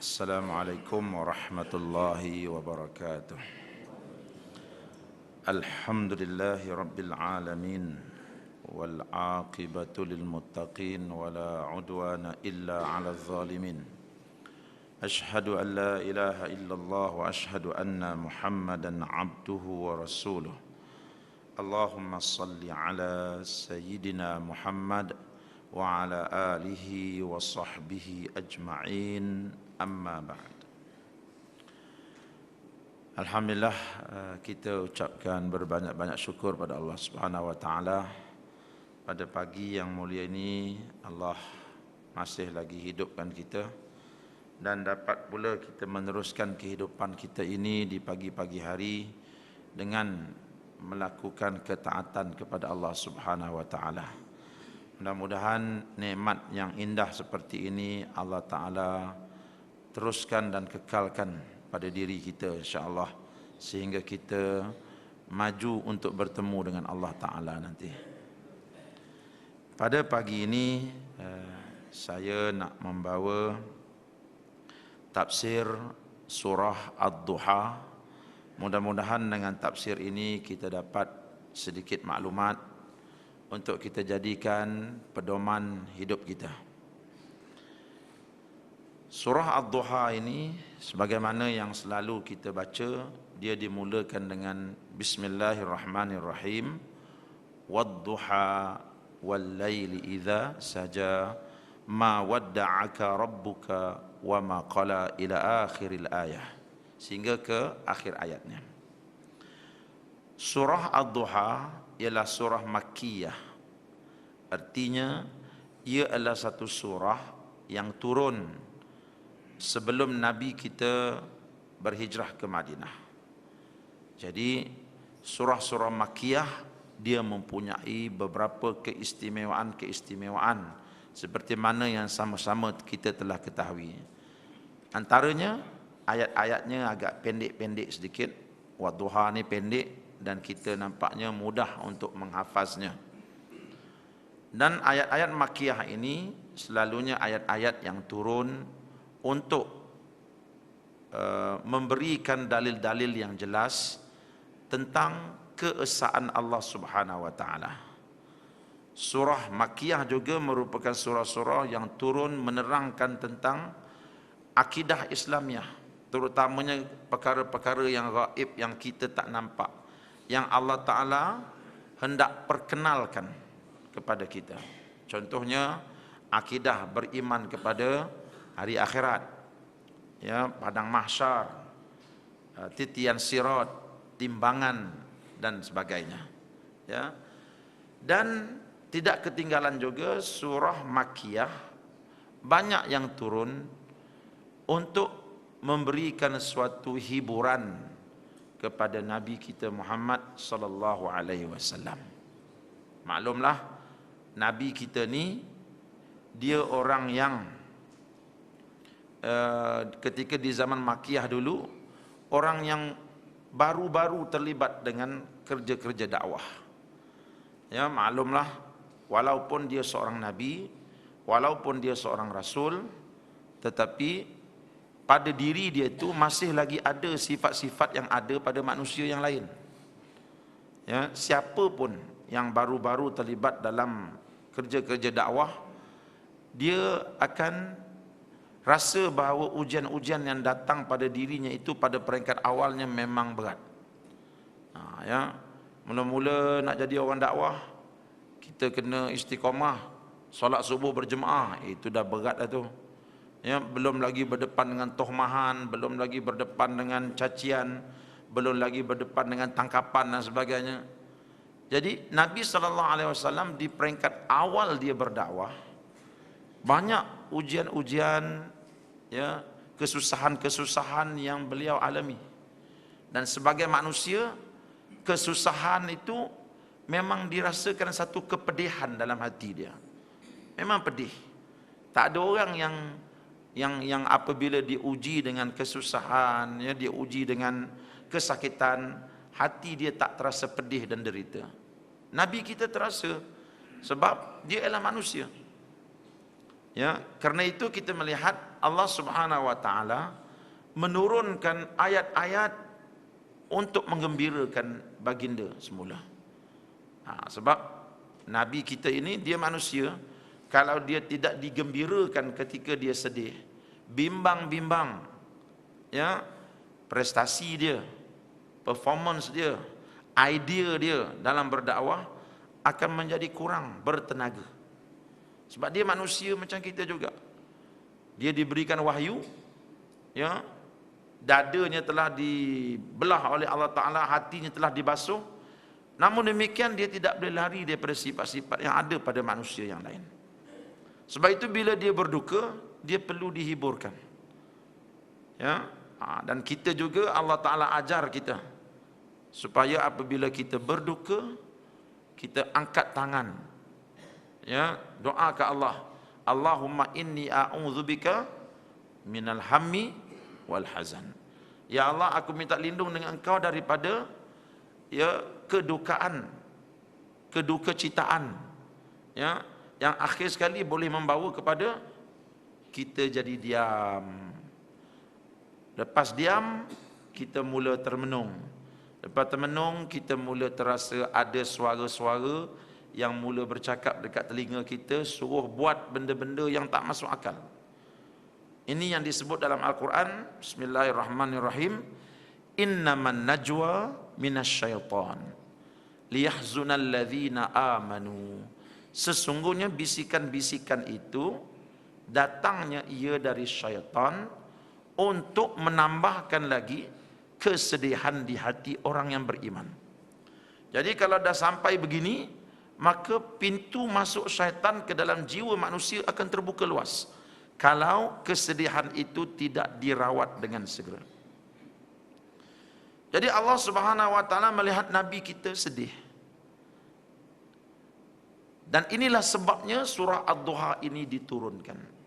Assalamualaikum warahmatullahi wabarakatuh. Alhamdulillahi rabbil alamin wal aqibatu lil muttaqin wala udwana illa 'alal zalimin. Ashhadu an la ilaha illallah wa ashhadu anna Muhammadan 'abduhu wa rasuluh. Allahumma salli ala sayyidina Muhammad wa ala alihi wa sahbihi ajma'in. Amma ba'd. Alhamdulillah, kita ucapkan berbanyak-banyak syukur pada Allah Subhanahu wa taala. Pada pagi yang mulia ini Allah masih lagi hidupkan kita dan dapat pula kita meneruskan kehidupan kita ini di pagi-pagi hari dengan melakukan ketaatan kepada Allah Subhanahu wa taala. Mudah-mudahan nikmat yang indah seperti ini Allah taala teruskan dan kekalkan pada diri kita insya-Allah sehingga kita maju untuk bertemu dengan Allah Taala nanti. Pada pagi ini saya nak membawa tafsir surah Ad-Duha. Mudah-mudahan dengan tafsir ini kita dapat sedikit maklumat untuk kita jadikan pedoman hidup kita. Surah Ad-Duha ini sebagaimana yang selalu kita baca, dia dimulakan dengan Bismillahirrahmanirrahim. Wad-duha wal-laili idza saja ma wadda'aka rabbuka wa ma qala ila akhiril ayah. Sehingga ke akhir ayatnya. Surah Ad-Duha ialah surah Makkiyah. Artinya ia adalah satu surah yang turun sebelum Nabi kita berhijrah ke Madinah. Jadi surah-surah Makkiyah dia mempunyai beberapa keistimewaan seperti mana yang sama-sama kita telah ketahui. Antaranya ayat-ayatnya agak pendek-pendek sedikit. Wadduha ni pendek dan kita nampaknya mudah untuk menghafaznya. Dan ayat-ayat Makkiyah ini selalunya ayat-ayat yang turun untuk memberikan dalil-dalil yang jelas tentang keesaan Allah Subhanahu wa taala. Surah Makkiyah juga merupakan surah-surah yang turun menerangkan tentang akidah Islamiah, terutamanya perkara-perkara yang gaib yang kita tak nampak, yang Allah Taala hendak perkenalkan kepada kita. Contohnya akidah beriman kepada hari akhirat, ya, padang mahsyar, titian sirat, timbangan dan sebagainya, ya. Dan tidak ketinggalan juga surah Makkiyah banyak yang turun untuk memberikan suatu hiburan kepada Nabi kita Muhammad sallallahu alaihi wasallam. Maklumlah Nabi kita ni dia orang yang ketika di zaman Makkiyah dulu orang yang baru-baru terlibat dengan kerja-kerja dakwah. Ya, maklumlah walaupun dia seorang nabi, walaupun dia seorang rasul, tetapi pada diri dia itu masih lagi ada sifat-sifat yang ada pada manusia yang lain. Ya, siapa pun yang baru-baru terlibat dalam kerja-kerja dakwah, dia akan rasa bahawa ujian-ujian yang datang pada dirinya itu pada peringkat awalnya memang berat. Ya, mula-mula nak jadi orang dakwah, kita kena istiqamah, solat subuh berjemaah, itu dah berat dah tu. Ya, belum lagi berdepan dengan tohmahan, belum lagi berdepan dengan cacian, belum lagi berdepan dengan tangkapan dan sebagainya. Jadi Nabi SAW di peringkat awal dia berdakwah, banyak ujian-ujian, ya, kesusahan-kesusahan yang beliau alami. Dan sebagai manusia, kesusahan itu memang dirasakan satu kepedihan dalam hati dia. Memang pedih. Tak ada orang yang apabila diuji dengan kesusahan, ya, diuji dengan kesakitan, hati dia tak terasa pedih dan derita. Nabi kita terasa sebab dia adalah manusia. Ya, karena itu kita melihat Allah Subhanahu wa taala menurunkan ayat-ayat untuk menggembirakan baginda semula. Sebab Nabi kita ini dia manusia, kalau dia tidak digembirakan ketika dia sedih, bimbang-bimbang, ya, prestasi dia, performance dia, idea dia dalam berdakwah akan menjadi kurang bertenaga. Sebab dia manusia macam kita juga. Dia diberikan wahyu, ya, dadanya telah dibelah oleh Allah Ta'ala, hatinya telah dibasuh. Namun demikian dia tidak boleh lari daripada sifat-sifat yang ada pada manusia yang lain. Sebab itu bila dia berduka, dia perlu dihiburkan. Ya, dan kita juga Allah Ta'ala ajar kita supaya apabila kita berduka, kita angkat tangan, ya, doa ke Allah, Allahumma inni a'udzubika minal hammi wal hazan. Ya Allah, aku minta lindung dengan Engkau daripada, ya, kedukaan, kedukecitaan, ya, yang akhir sekali boleh membawa kepada kita jadi diam. Lepas diam, kita mula termenung. Lepas termenung, kita mula terasa ada suara-suara yang mula bercakap dekat telinga kita, suruh buat benda-benda yang tak masuk akal. Ini yang disebut dalam Al-Quran, Bismillahirrahmanirrahim, innaman najwa minasyaitan liyahzunal ladzina amanu. Sesungguhnya bisikan-bisikan itu datangnya ia dari syaitan untuk menambahkan lagi kesedihan di hati orang yang beriman. Jadi kalau dah sampai begini, maka pintu masuk syaitan ke dalam jiwa manusia akan terbuka luas kalau kesedihan itu tidak dirawat dengan segera. Jadi Allah Subhanahu wa taala melihat Nabi kita sedih. Dan inilah sebabnya surah Ad-Duha ini diturunkan.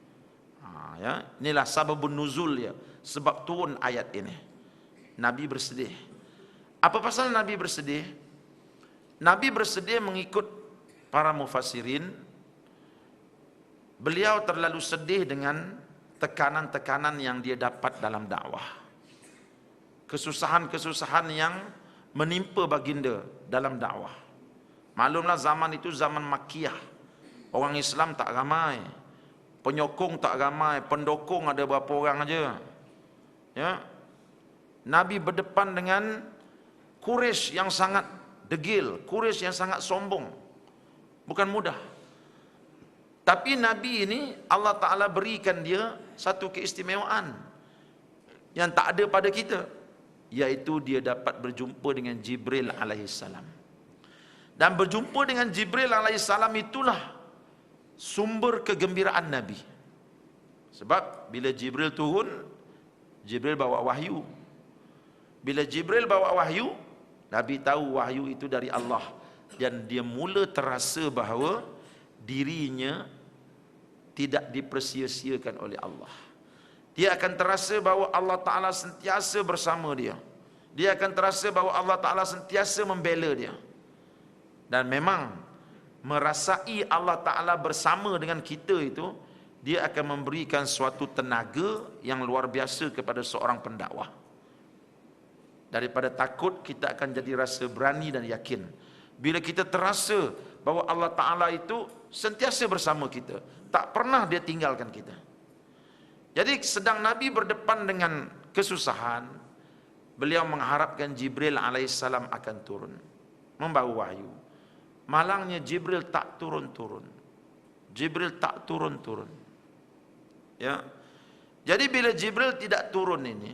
Ya, inilah sababun nuzul ya, sebab turun ayat ini. Nabi bersedih. Apa pasal Nabi bersedih? Nabi bersedih mengikut para mufassirin. Beliau terlalu sedih dengan tekanan-tekanan yang dia dapat dalam dakwah. Kesusahan-kesusahan yang menimpa baginda dalam dakwah. Maklumlah zaman itu zaman Makkiyah. Orang Islam tak ramai. Penyokong tak ramai, pendukung ada berapa orang aja. Ya. Nabi berdepan dengan Quraisy yang sangat degil, Quraisy yang sangat sombong. Bukan mudah. Tapi Nabi ini Allah Ta'ala berikan dia satu keistimewaan yang tak ada pada kita, yaitu dia dapat berjumpa dengan Jibril alaihissalam. Dan berjumpa dengan Jibril alaihissalam itulah sumber kegembiraan Nabi. Sebab bila Jibril turun, Jibril bawa wahyu. Bila Jibril bawa wahyu, Nabi tahu wahyu itu dari Allah. Dan dia mula terasa bahawa dirinya tidak dipersia-siakan oleh Allah. Dia akan terasa bahawa Allah Ta'ala sentiasa bersama dia. Dia akan terasa bahawa Allah Ta'ala sentiasa membela dia. Dan memang merasai Allah Ta'ala bersama dengan kita itu, dia akan memberikan suatu tenaga yang luar biasa kepada seorang pendakwah. Daripada takut, kita akan jadi rasa berani dan yakin. Bila kita terasa bahawa Allah Ta'ala itu sentiasa bersama kita, tak pernah dia tinggalkan kita. Jadi sedang Nabi berdepan dengan kesusahan, beliau mengharapkan Jibril alaihissalam akan turun, membawa wahyu. Malangnya Jibril tak turun-turun. Jibril tak turun-turun. Ya. Jadi bila Jibril tidak turun ini,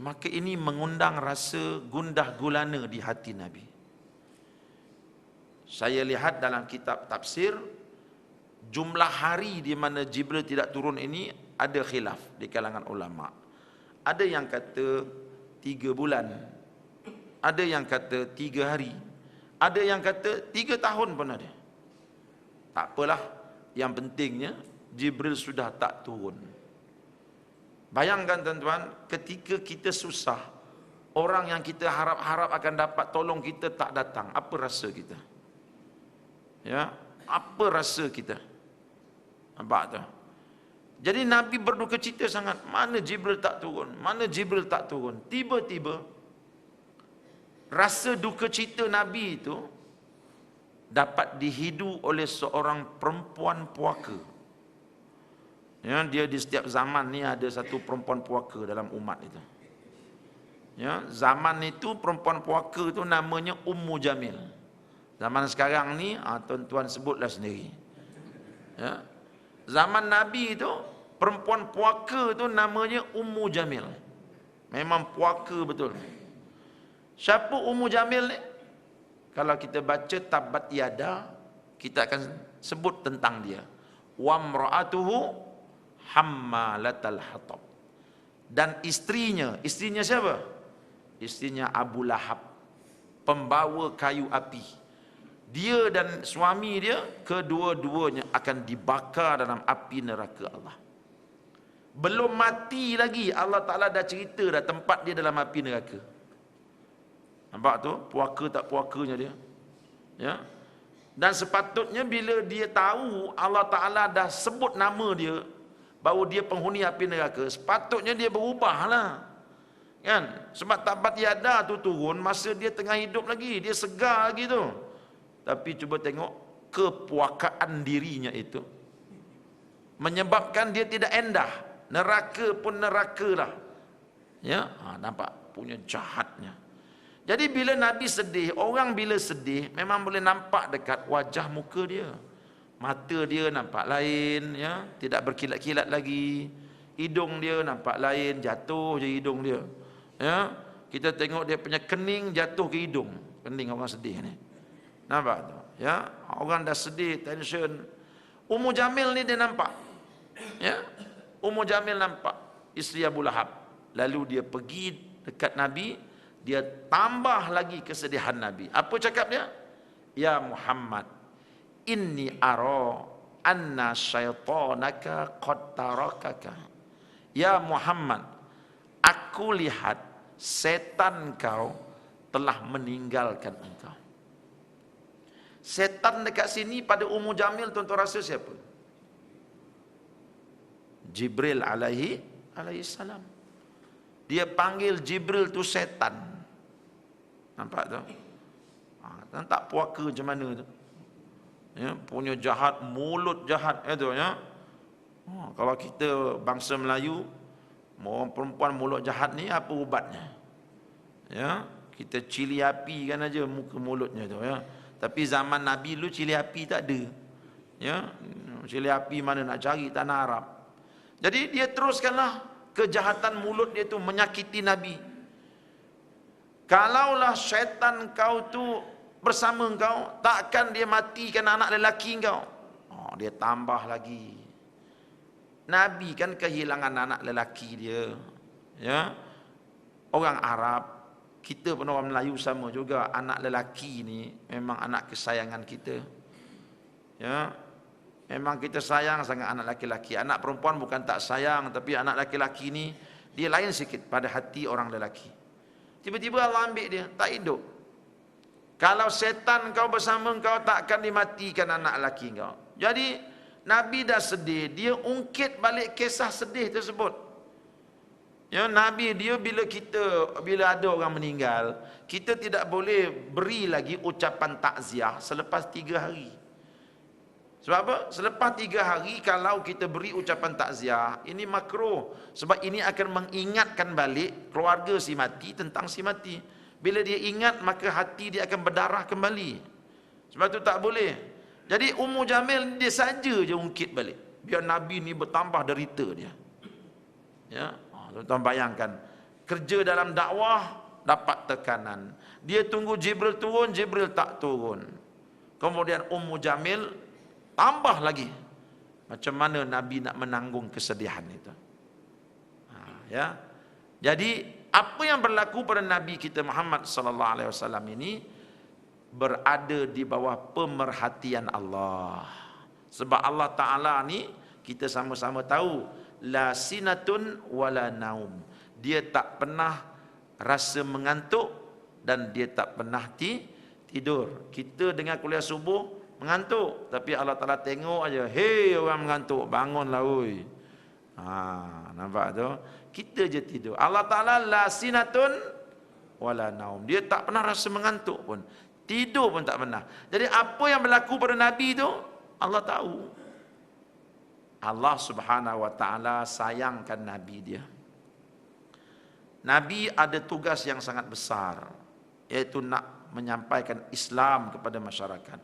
maka ini mengundang rasa gundah gulana di hati Nabi. Saya lihat dalam kitab tafsir, jumlah hari di mana Jibril tidak turun ini ada khilaf di kalangan ulama. Ada yang kata 3 bulan, ada yang kata 3 hari, ada yang kata 3 tahun pun ada. Tak apalah, yang pentingnya Jibril sudah tak turun. Bayangkan tuan-tuan, ketika kita susah, orang yang kita harap-harap akan dapat tolong kita tak datang, apa rasa kita? Ya, apa rasa kita? Nampak tu? Jadi Nabi berduka cita sangat. Mana Jibril tak turun? Mana Jibril tak turun? Tiba-tiba rasa duka cita Nabi itu dapat dihidu oleh seorang perempuan puaka. Ya, dia di setiap zaman ni ada satu perempuan puaka dalam umat itu. Ya, zaman itu perempuan puaka itu namanya Ummu Jamil. Zaman sekarang ni, tuan-tuan sebutlah sendiri. Ya. Zaman Nabi itu perempuan puaka itu namanya Ummu Jamil. Memang puaka betul. Siapa Ummu Jamil ni? Kalau kita baca Tabbat Yada, kita akan sebut tentang dia. Wa mra'atuhu hammalatal hatab. Dan istrinya siapa? Istrinya Abu Lahab, pembawa kayu api. Dia dan suami dia, kedua-duanya akan dibakar dalam api neraka Allah. Belum mati lagi, Allah Ta'ala dah cerita dah tempat dia dalam api neraka. Nampak tu? Puaka tak puakanya dia. Ya. Dan sepatutnya bila dia tahu Allah Ta'ala dah sebut nama dia, bahawa dia penghuni api neraka, sepatutnya dia berubahlah. Kan? Sebab Tabbat Yada tu turun masa dia tengah hidup lagi, dia segar lagi tu. Tapi cuba tengok kepuakaan dirinya itu menyebabkan dia tidak endah. Neraka pun neraka lah. Ya, nampak punya jahatnya. Jadi bila Nabi sedih, orang bila sedih memang boleh nampak dekat wajah muka dia. Mata dia nampak lain, ya, tidak berkilat-kilat lagi. Hidung dia nampak lain, jatuh je hidung dia. Ya, kita tengok dia punya kening jatuh ke hidung. Kening orang sedih ni. Nampak tu? Ya, orang dah sedih, tension. Ummu Jamil ni dia nampak. Ya, Ummu Jamil nampak isteri Abu Lahab. Lalu dia pergi dekat Nabi, dia tambah lagi kesedihan Nabi. Apa cakap dia? Ya Muhammad, inni ara anna syaitanaka qad tarakaka. Ya Muhammad, aku lihat setan kau telah meninggalkan engkau. Setan dekat sini pada Ummu Jamil, tuan-tuan rasa siapa? Jibril alaihi salam. Dia panggil Jibril tu setan. Nampak tu? Tak puaka macam mana tu? Ya, punya jahat, mulut jahat itu ya. Kalau kita bangsa Melayu, orang perempuan mulut jahat ni apa ubatnya? Ya, kita cili api kan aja muka mulutnya tu ya. Tapi zaman Nabi dulu cili api tak ada. Ya, cili api mana nak cari tanah Arab. Jadi dia teruskanlah kejahatan mulut dia tu menyakiti Nabi. Kalaulah syaitan kau tu bersama kau, takkan dia matikan anak lelaki kau. Dia tambah lagi. Nabi kan kehilangan anak lelaki dia. Ya. Orang Arab, kita pun orang Melayu sama juga, anak lelaki ni memang anak kesayangan kita. Ya. Memang kita sayang sangat anak lelaki. Anak perempuan bukan tak sayang, tapi anak lelaki ni dia lain sikit pada hati orang lelaki. Tiba-tiba Allah ambil dia, tak hidup. Kalau setan kau bersama kau, takkan dimatikan anak lelaki kau. Jadi Nabi dah sedih, dia ungkit balik kisah sedih tersebut. Ya, Nabi dia bila ada orang meninggal, kita tidak boleh beri lagi ucapan takziah selepas 3 hari. Sebab apa? Selepas 3 hari kalau kita beri ucapan takziah, ini makruh. Sebab ini akan mengingatkan balik keluarga si mati tentang si mati. Bila dia ingat, maka hati dia akan berdarah kembali. Sebab tu tak boleh. Jadi Ummu Jamil dia saja je ungkit balik, biar Nabi ni bertambah derita dia. Ya, tuan-tuan bayangkan, kerja dalam dakwah dapat tekanan. Dia tunggu Jibril turun, Jibril tak turun. Kemudian Ummu Jamil tambah lagi. Macam mana Nabi nak menanggung kesedihan itu? Ya. Jadi apa yang berlaku pada Nabi kita Muhammad sallallahu alaihi wasallam ini berada di bawah pemerhatian Allah. Sebab Allah Ta'ala ni kita sama-sama tahu, la sinatun wala naum. Dia tak pernah rasa mengantuk dan dia tak pernah tidur. Kita dengar kuliah subuh, mengantuk. Tapi Allah Ta'ala tengok aja, hei orang mengantuk, bangunlah oi. Nampak tu? Kita je tidur. Allah Ta'ala la sinatun wala naum. Dia tak pernah rasa mengantuk pun. Tidur pun tak pernah. Jadi apa yang berlaku pada Nabi tu, Allah tahu. Allah Subhanahu wa Ta'ala sayangkan Nabi dia. Nabi ada tugas yang sangat besar, iaitu nak menyampaikan Islam kepada masyarakat,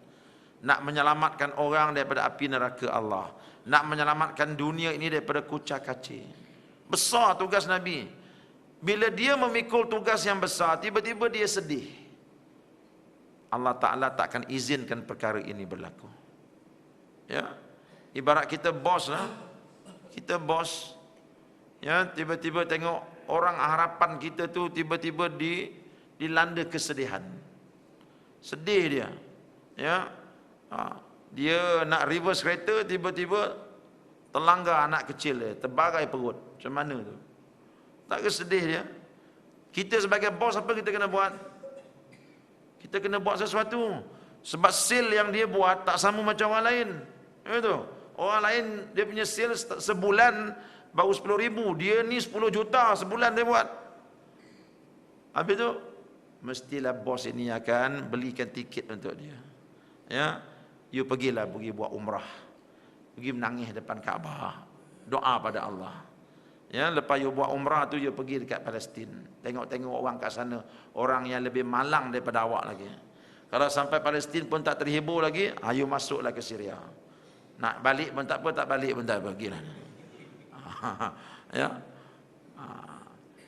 nak menyelamatkan orang daripada api neraka Allah, nak menyelamatkan dunia ini daripada kucak-kacir. Besar tugas Nabi. Bila dia memikul tugas yang besar, tiba-tiba dia sedih. Allah Ta'ala tak akan izinkan perkara ini berlaku. Ya, ibarat kita bos lah. Kita bos, ya, tiba-tiba tengok orang harapan kita tu tiba-tiba dilanda kesedihan. Sedih dia. Ya. Dia nak reverse kereta, tiba-tiba terlanggar anak kecil dia, terbagai perut. Macam mana tu? Tak ke sedih dia? Kita sebagai bos, apa kita kena buat? Kita kena buat sesuatu. Sebab sale yang dia buat tak sama macam orang lain. Itu. Orang lain dia punya sale sebulan baru 10,000, dia ni 10 juta sebulan dia buat. Habis tu mestilah bos ini akan belikan tiket untuk dia. Ya, you pergi buat umrah. Pergi menangis depan Kaabah, doa pada Allah. Ya, lepas you buat umrah tu you pergi dekat Palestin. Tengok-tengok orang kat sana, orang yang lebih malang daripada awak lagi. Kalau sampai Palestin pun tak terhibur lagi, you masuklah ke Syria. Nak balik pun tak apa, tak balik pun tak apa, pergilah. Ya.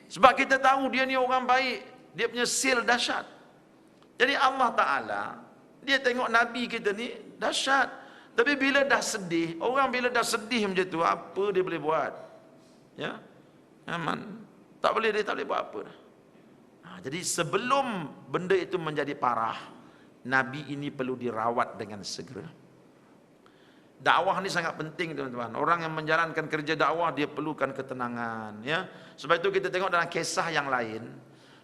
Sebab kita tahu dia ni orang baik, dia punya sil dahsyat. Jadi Allah Ta'ala dia tengok Nabi kita ni dahsyat. Tapi bila dah sedih, orang bila dah sedih macam tu, apa dia boleh buat? Ya, aman. Tak boleh, dia tak boleh buat apa dah. Jadi sebelum benda itu menjadi parah, Nabi ini perlu dirawat dengan segera. Dakwah ni sangat penting, tuan-tuan. Orang yang menjalankan kerja dakwah, dia perlukan ketenangan. Ya, sebab itu kita tengok dalam kisah yang lain,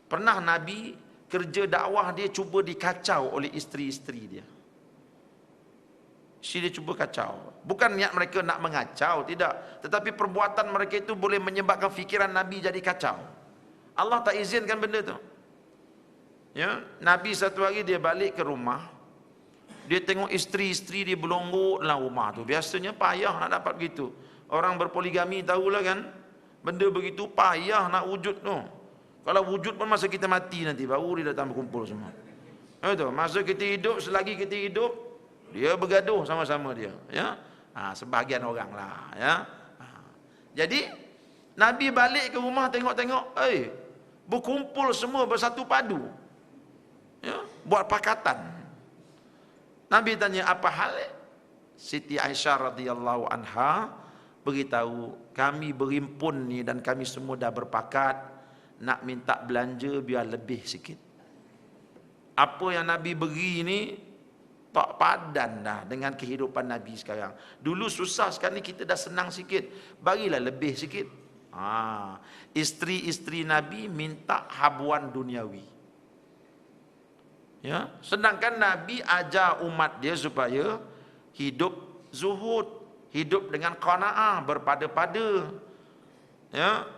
pernah Nabi kerja dakwah dia cuba dikacau oleh isteri-isteri dia. Dia cuba kacau. Bukan niat mereka nak mengacau, tidak. Tetapi perbuatan mereka itu boleh menyebabkan fikiran Nabi jadi kacau. Allah tak izinkan benda tu. Ya, Nabi satu hari dia balik ke rumah. Dia tengok isteri-isteri dia berlonggok dalam rumah tu. Biasanya payah nak dapat begitu. Orang berpoligami tahulah kan. Benda begitu payah nak wujud tu. Kalau wujud pun masa kita mati nanti, baru dia datang berkumpul semua. Itu, masa kita hidup, selagi kita hidup, dia bergaduh sama-sama dia. Ya, sebahagian orang lah. Ya. Jadi Nabi balik ke rumah tengok-tengok, berkumpul semua bersatu padu. Ya, buat pakatan. Nabi tanya, apa hal? Siti Aisyah radhiyallahu anha beritahu, kami berimpun ni dan kami semua dah berpakat nak minta belanja biar lebih sikit. Apa yang Nabi beri ni tak padan dah dengan kehidupan Nabi sekarang. Dulu susah, sekarang ni kita dah senang sikit, barilah lebih sikit. Isteri-isteri Nabi minta habuan duniawi. Ya, sedangkan Nabi ajar umat dia supaya hidup zuhud, hidup dengan qanaah, berpada-pada. Ya,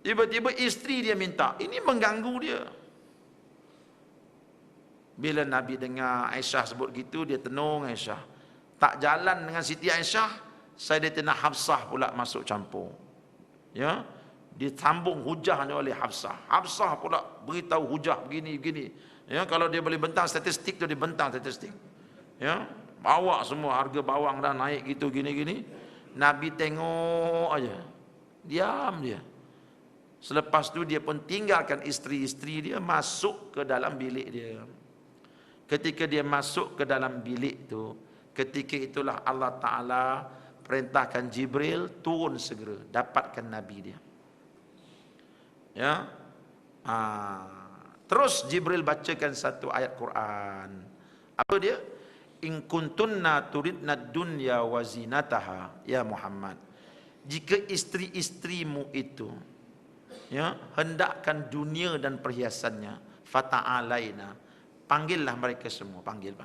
tiba-tiba isteri dia minta, ini mengganggu dia. Bila Nabi dengar Aisyah sebut gitu, dia tenung Aisyah. Tak jalan dengan Siti Aisyah, Sayyidatina Hafsah pula masuk campur. Ya, disambung hujahnya oleh Hafsah. Hafsah pula beritahu hujah begini-begini. Ya, kalau dia boleh bentang statistik tu, dia bentang statistik. Ya, bawa semua harga bawang dah naik gitu gini-gini. Nabi tengok aja, diam dia. Selepas tu dia pun tinggalkan isteri-isteri dia, masuk ke dalam bilik dia. Ketika dia masuk ke dalam bilik tu, ketika itulah Allah Ta'ala perintahkan Jibril turun segera, dapatkan Nabi dia. Ya, terus Jibril bacakan satu ayat Quran. Apa dia? In kuntunna turidna dunya wa zinataha ya Muhammad. Jika isteri-isterimu itu, ya, hendakkan dunia dan perhiasannya, fata'alaina, panggillah mereka semua, panggil.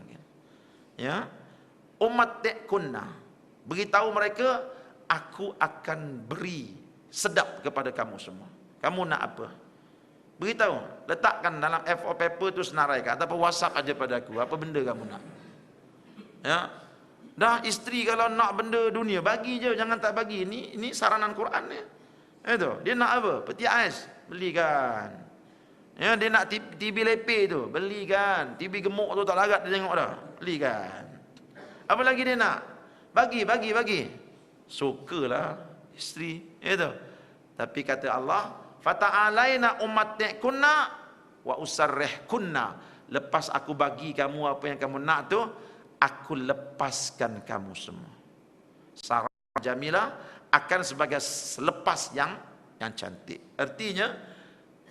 Ya, umatti'kunna. Beritahu mereka, aku akan beri sedap kepada kamu semua. Kamu nak apa? Beritahu, letakkan dalam A4 paper tu senaraikan ataupun WhatsApp aja pada aku, apa benda kamu nak. Ya. Dah isteri kalau nak benda dunia bagi je, jangan tak bagi. Ini saranan Quran ni. Itu, dia nak apa? Peti ais, belikan. Ya, dia nak TV lepeh tu, belikan. TV gemuk tu tak larat dia tengok dah, belikan. Apa lagi dia nak? Bagi. Sukalah isteri, itu. Tapi kata Allah, fata'alaina umatti'kunna wa usarrihkunna. Lepas aku bagi kamu apa yang kamu nak tu, aku lepaskan kamu semua. Sarah Jamilah akan sebagai selepas yang cantik. Artinya,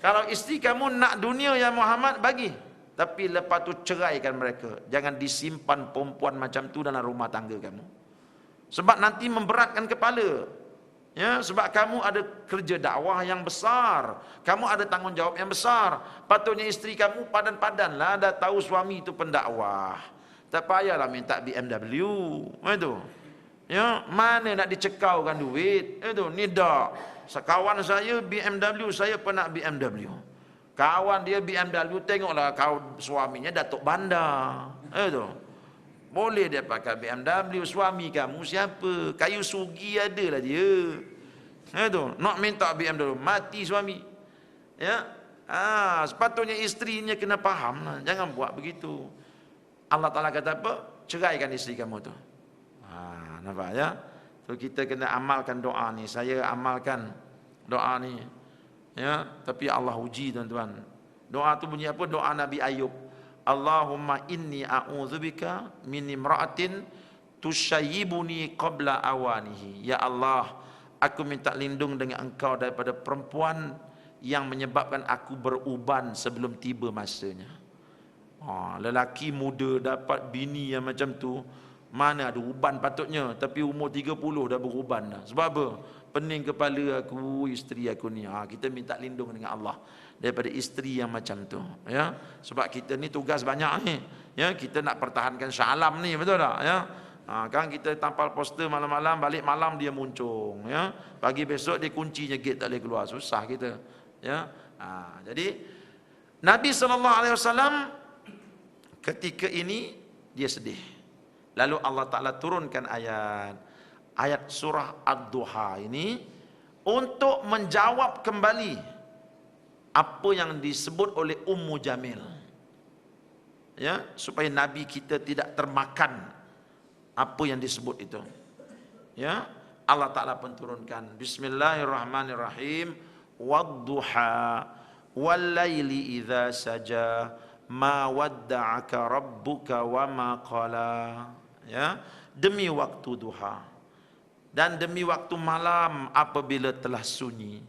kalau isteri kamu nak dunia ya Muhammad, bagi. Tapi lepas tu ceraikan mereka. Jangan disimpan perempuan macam tu dalam rumah tangga kamu. Sebab nanti memberatkan kepala. Ya, sebab kamu ada kerja dakwah yang besar. Kamu ada tanggungjawab yang besar. Patutnya isteri kamu padan-padanlah, dah tahu suami itu pendakwah. Tak payahlah minta BMW. Itu. Ya, mana nak dicekaukan duit? Itu, ni dak. Kawan saya BMW, saya pun nak BMW. Kawan dia BMW, tengoklah kau suaminya Datuk Bandar. Itu. Boleh dia pakai BMW, suami kamu siapa? Kayu sugi adalah dia. Itu, nak minta BMW, mati suami. Ya. Sepatutnya isterinya kena faham lah. Jangan buat begitu. Allah Ta'ala kata apa? Ceraikan isteri kamu tu. Nampak ya? So kita kena amalkan doa ni. Saya amalkan doa ni. Ya, tapi Allah uji tuan-tuan. Doa tu bunyi apa? Doa Nabi Ayub. Allahumma inni a'udzubika min imra'atin tushayyibuni qabla awanihi. Ya Allah, aku minta lindung dengan Engkau daripada perempuan yang menyebabkan aku beruban sebelum tiba masanya. Lelaki muda dapat bini yang macam tu, mana ada uban patutnya, tapi umur 30 dah beruban dah. Sebab apa? Pening kepala aku, isteri aku ni. Kita minta lindung dengan Allah daripada isteri yang macam tu. Ya, sebab kita ni tugas banyak ni. Ya, kita nak pertahankan Shah Alam ni, betul tak? Ya, kan kita tampal poster malam-malam, balik malam dia muncung. Ya, pagi besok dia kuncinya gate tak boleh keluar, susah kita. Ya, jadi Nabi SAW ketika ini dia sedih. Lalu Allah Ta'ala turunkan ayat surah Ad-Duha ini untuk menjawab kembali apa yang disebut oleh Ummu Jamil. Ya, supaya Nabi kita tidak termakan apa yang disebut itu. Ya, Allah Ta'ala pun turunkan Bismillahirrahmanirrahim. Wad-duha wal-laili idza saja ma wadda'aka rabbuka wa ma qala. Ya, demi waktu duha dan demi waktu malam apabila telah sunyi.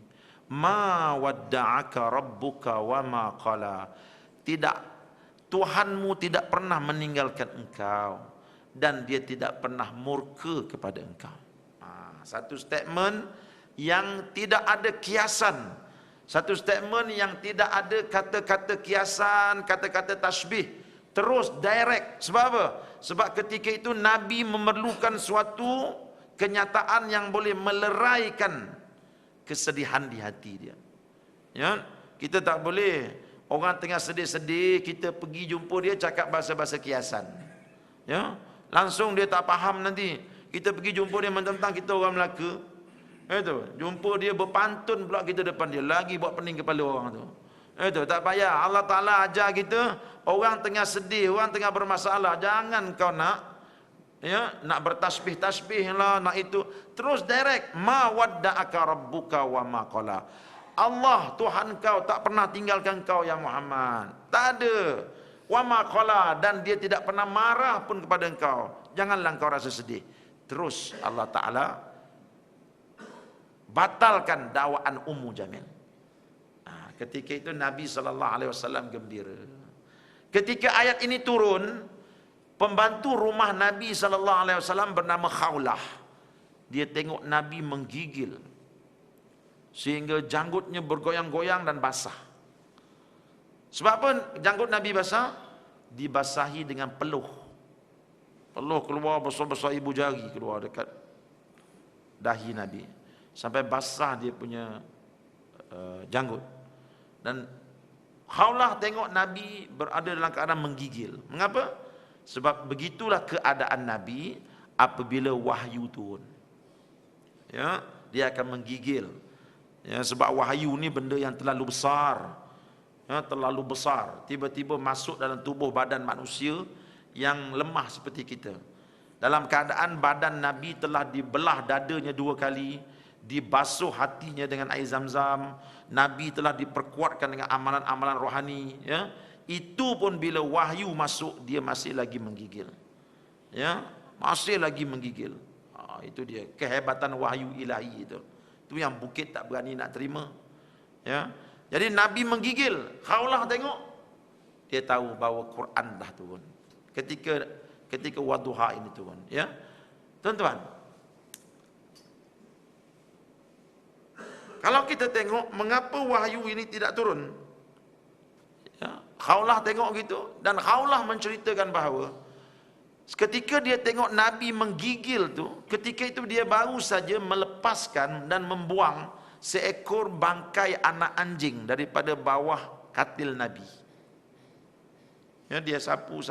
Ma wadda'aka rabbuka wa ma qala. Tidak, Tuhanmu tidak pernah meninggalkan engkau dan dia tidak pernah murka kepada engkau. Satu statement yang tidak ada kiasan. Satu statement yang tidak ada kata-kata kiasan, kata-kata tasbih. Terus direct. Sebab apa? Sebab ketika itu Nabi memerlukan suatu kenyataan yang boleh meleraikan kesedihan di hati dia. Ya, kita tak boleh orang tengah sedih-sedih, kita pergi jumpa dia cakap bahasa-bahasa kiasan. Ya, langsung dia tak faham nanti. Kita pergi jumpa dia mentang-mentang kita orang Melaka. Itu, jumpa dia berpantun pula kita depan dia, lagi buat pening kepala orang tu. Itu, tak payah. Allah Ta'ala ajar kita, orang tengah sedih, orang tengah bermasalah, jangan kau nak bertasbih-tasbih lah, nak itu. Terus direct, ma wadda'aka rabbuka wa ma qala. Allah Tuhan kau tak pernah tinggalkan kau ya Muhammad. Tak ada. Wa ma qala, dan dia tidak pernah marah pun kepada engkau. Janganlah engkau rasa sedih. Terus Allah Ta'ala batalkan dakwaan Ummu Jamil. Ketika itu Nabi SAW gembira. Ketika ayat ini turun, pembantu rumah Nabi SAW bernama Khawlah. Dia tengok Nabi menggigil sehingga janggutnya bergoyang-goyang dan basah. Sebab apa janggut Nabi basah? Dibasahi dengan peluh. Peluh keluar besar-besar ibu jari keluar dekat dahi Nabi. Sampai basah dia punya janggut. Dan Khawlah tengok Nabi berada dalam keadaan menggigil. Mengapa? Sebab begitulah keadaan Nabi apabila wahyu turun. Ya, dia akan menggigil. Ya, sebab wahyu ni benda yang terlalu besar. Ya, terlalu besar. Tiba-tiba masuk dalam tubuh badan manusia yang lemah seperti kita. Dalam keadaan badan Nabi telah dibelah dadanya 2 kali, dibasuh hatinya dengan air zam-zam, Nabi telah diperkuatkan dengan amalan-amalan rohani, ya. Itu pun bila wahyu masuk dia masih lagi menggigil. Ya, masih lagi menggigil. Itu dia kehebatan wahyu ilahi itu. Itu yang bukit tak berani nak terima. Ya. Jadi Nabi menggigil. Khawlah tengok, dia tahu bahawa Quran dah turun. Ketika Wadduha ini turun, ya. Tuan-tuan, kalau kita tengok mengapa wahyu ini tidak turun, ya, Khawlah tengok gitu, dan Khawlah menceritakan bahawa ketika dia tengok Nabi menggigil tu, ketika itu dia baru saja melepaskan dan membuang seekor bangkai anak anjing daripada bawah katil Nabi. Ya, dia sapu,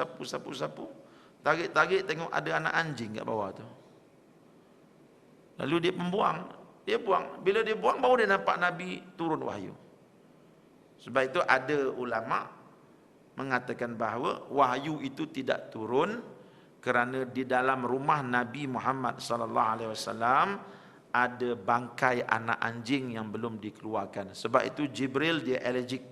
tarik tengok ada anak anjing kat bawah tu. Lalu dia membuang. Dia buang. Bila dia buang, baru dia nampak Nabi turun wahyu. Sebab itu ada ulama mengatakan bahawa wahyu itu tidak turun kerana di dalam rumah Nabi Muhammad sallallahu alaihi wasallam ada bangkai anak anjing yang belum dikeluarkan. Sebab itu Jibril dia allergic.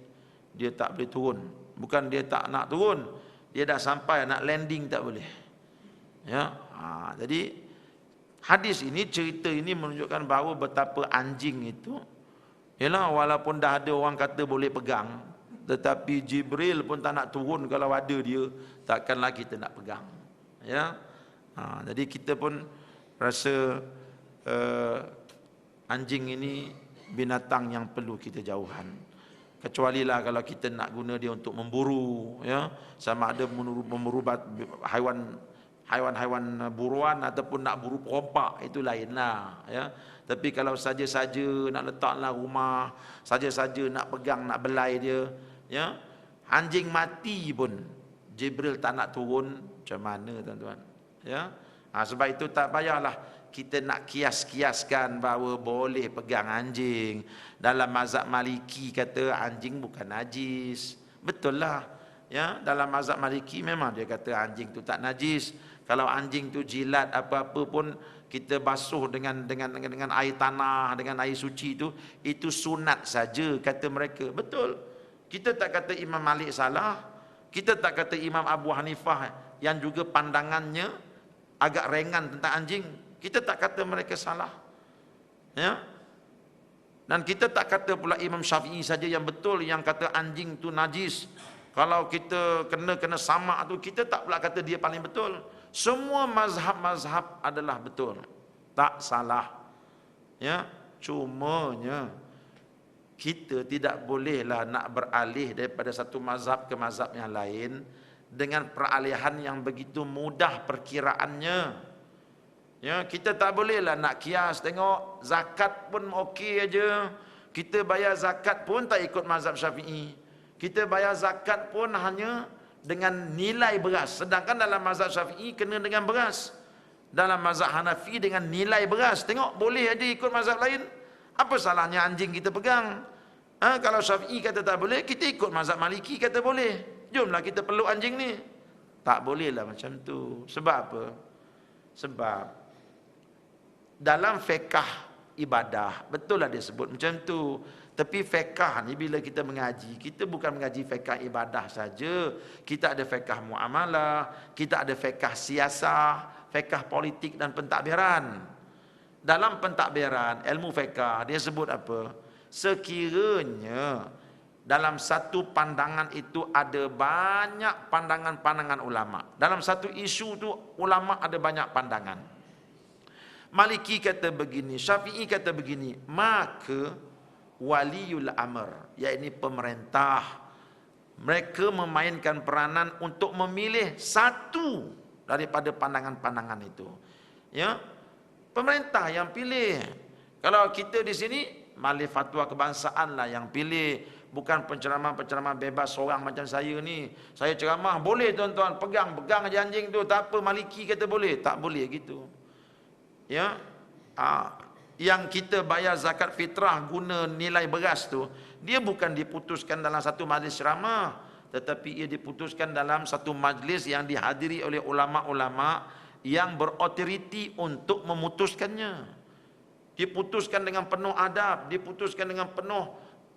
Dia tak boleh turun. Bukan dia tak nak turun, dia dah sampai nak landing tak boleh. Ya. Jadi hadis ini, cerita ini menunjukkan bahawa betapa anjing itu, yalah, walaupun dah ada orang kata boleh pegang, tetapi Jibril pun tak nak turun kalau ada dia, takkanlah kita nak pegang. Ya. Jadi kita pun rasa anjing ini binatang yang perlu kita jauhan. Kecualilah kalau kita nak guna dia untuk memburu, ya, sama ada memburu haiwan buruan ataupun nak buru perompak, itu lainlah, ya. Tapi kalau saja-saja nak letak dalam rumah, saja-saja nak pegang, nak belai dia, ya, anjing mati pun Jibril tak nak turun, macam mana tuan-tuan? Ya. Sebab itu tak payahlah kita nak kias-kiaskan bahawa boleh pegang anjing. Dalam mazhab Maliki kata anjing bukan najis. Betul lah. Ya, dalam mazhab Maliki memang dia kata anjing tu tak najis. Kalau anjing tu jilat apa-apa pun kita basuh dengan air tanah, dengan air suci itu sunat saja kata mereka. Betul. Kita tak kata Imam Malik salah. Kita tak kata Imam Abu Hanifah yang juga pandangannya agak ringan tentang anjing, kita tak kata mereka salah. Ya. Dan kita tak kata pula Imam Syafi'i saja yang betul yang kata anjing tu najis. Kalau kita kena sama tu, kita tak pula kata dia paling betul. Semua mazhab-mazhab adalah betul. Tak salah. Ya, cumanya kita tidak bolehlah nak beralih daripada satu mazhab ke mazhab yang lain dengan peralihan yang begitu mudah perkiraannya. Ya, kita tak bolehlah nak kias, tengok zakat pun okey aja. Kita bayar zakat pun tak ikut mazhab Syafi'i. Kita bayar zakat pun hanya dengan nilai beras. Sedangkan dalam mazhab Syafi'i kena dengan beras. Dalam mazhab Hanafi dengan nilai beras. Tengok boleh aja ikut mazhab lain. Apa salahnya anjing kita pegang? Kalau Syafi'i kata tak boleh, kita ikut mazhab Maliki kata boleh. Jomlah kita peluk anjing ni. Tak bolehlah macam tu. Sebab apa? Sebab dalam fiqh ibadah, betul lah dia sebut macam tu. Tapi fiqh ni bila kita mengaji, kita bukan mengaji fiqh ibadah saja. Kita ada fiqh muamalah, kita ada fiqh siasah, fiqh politik dan pentadbiran. Dalam pentadbiran, ilmu fiqh, dia sebut apa? Sekiranya dalam satu pandangan itu ada banyak pandangan-pandangan ulama. Dalam satu isu tu ulama ada banyak pandangan. Maliki kata begini, Syafi'i kata begini, maka waliul amr, yakni pemerintah, mereka memainkan peranan untuk memilih satu daripada pandangan-pandangan itu. Ya, pemerintah yang pilih. Kalau kita di sini Majlis Fatwa Kebangsaan lah yang pilih, bukan penceramah-penceramah bebas seorang macam saya ni. Saya ceramah boleh tuan-tuan, pegang aja anjing tu, tak apa, Maliki kata boleh, tak boleh gitu. Ya, yang kita bayar zakat fitrah guna nilai beras tu, dia bukan diputuskan dalam satu majlis ceramah, tetapi ia diputuskan dalam satu majlis yang dihadiri oleh ulama-ulama yang berautoriti untuk memutuskannya. Diputuskan dengan penuh adab, diputuskan dengan penuh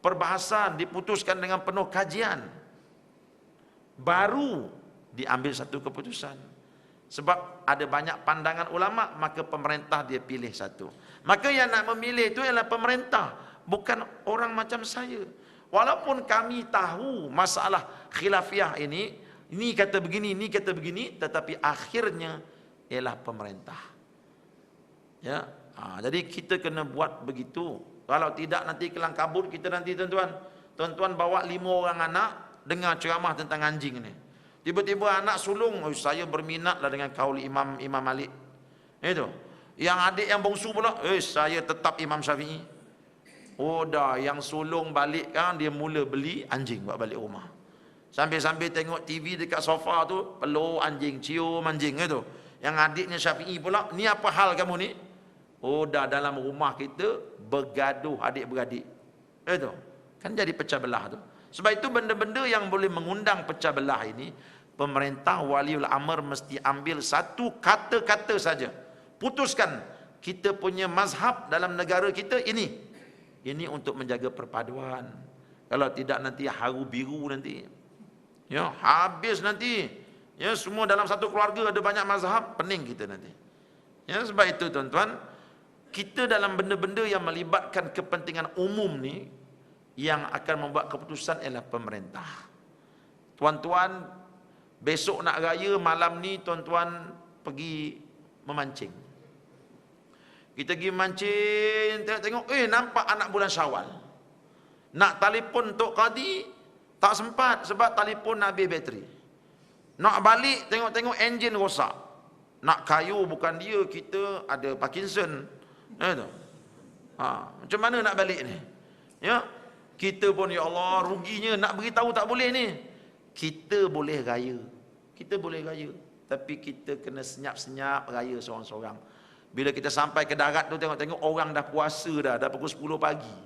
perbahasan, diputuskan dengan penuh kajian. Baru diambil satu keputusan. Sebab ada banyak pandangan ulama, maka pemerintah dia pilih satu. Maka yang nak memilih itu ialah pemerintah, bukan orang macam saya. Walaupun kami tahu masalah khilafiyah ini kata begini, ini kata begini, tetapi akhirnya ialah pemerintah. Ya, jadi kita kena buat begitu. Kalau tidak nanti kelang kabut kita nanti tuan-tuan bawa 5 orang anak dengar ceramah tentang anjing ni. Tiba-tiba anak sulung, saya berminatlah dengan kaul Imam Malik. Itu. Yang adik yang bongsu pula, saya tetap Imam Syafi'i. Oh dah, yang sulung balik kan dia mula beli anjing buat balik rumah. Sambil-sambil tengok TV dekat sofa tu, peluk anjing, cium anjing itu. Yang adiknya Syafi'i pula, ni apa hal kamu ni? Oh dah, dalam rumah kita bergaduh adik-beradik. Itu. Kan jadi pecah belah tu. Sebab itu benda-benda yang boleh mengundang pecah belah ini, pemerintah waliul amr mesti ambil satu kata-kata saja. Putuskan kita punya mazhab dalam negara kita ini. Ini untuk menjaga perpaduan. Kalau tidak nanti haru biru nanti. Ya, habis nanti. Ya, semua dalam satu keluarga ada banyak mazhab, pening kita nanti. Ya, sebab itu tuan-tuan, kita dalam benda-benda yang melibatkan kepentingan umum ni, yang akan membuat keputusan ialah pemerintah. Tuan-tuan, besok nak raya, malam ni tuan-tuan pergi memancing. Kita pergi mancing, tengok, nampak anak bulan Syawal. Nak telefon Tok Qadi, tak sempat sebab telefon habis bateri. Nak balik, tengok-tengok enjin rosak. Nak kayu bukan dia, kita ada Parkinson. Macam mana nak balik ni? Ya, kita pun ya Allah ruginya, nak beritahu tak boleh ni. Kita boleh raya. Kita boleh raya. Tapi kita kena senyap-senyap raya seorang-seorang. Bila kita sampai ke darat tu, tengok-tengok orang dah puasa dah pukul 10 pagi.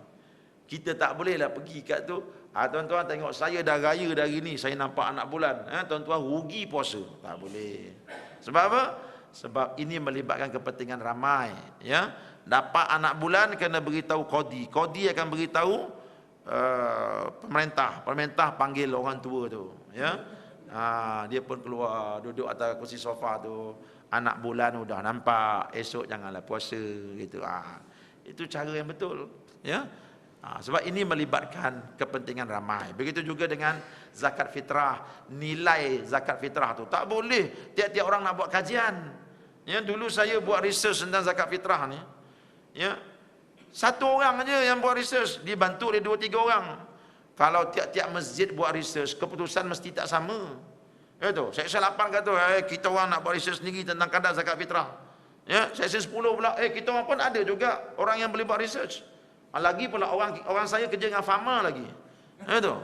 Kita tak bolehlah pergi kat tu. Tuan-tuan tengok saya dah raya dari ni, saya nampak anak bulan. Tuan-tuan rugi puasa. Tak boleh. Sebab apa? Sebab ini melibatkan kepentingan ramai. Ya, dapat anak bulan kena beritahu Qadi. Qadi akan beritahu pemerintah. Pemerintah panggil orang tua tu. Ya, dia pun keluar duduk atas kursi sofa tu. Anak bulan sudah nampak, esok janganlah puasa gitu. Itu cara yang betul, ya. Sebab ini melibatkan kepentingan ramai. Begitu juga dengan zakat fitrah, nilai zakat fitrah tu tak boleh tiap-tiap orang nak buat kajian. Ya, dulu saya buat research tentang zakat fitrah ni. Ya. Satu orang aja yang buat research, dibantu oleh 2-3 orang. Kalau tiap-tiap masjid buat research, keputusan mesti tak sama. Itu, Seksyen 8 kata, kita orang nak buat research sendiri tentang kadar zakat fitrah. Ya, Seksyen 10 pula, kita orang pun ada juga orang yang boleh buat research. Lagi pula orang saya kerja dengan farmer lagi. Itu.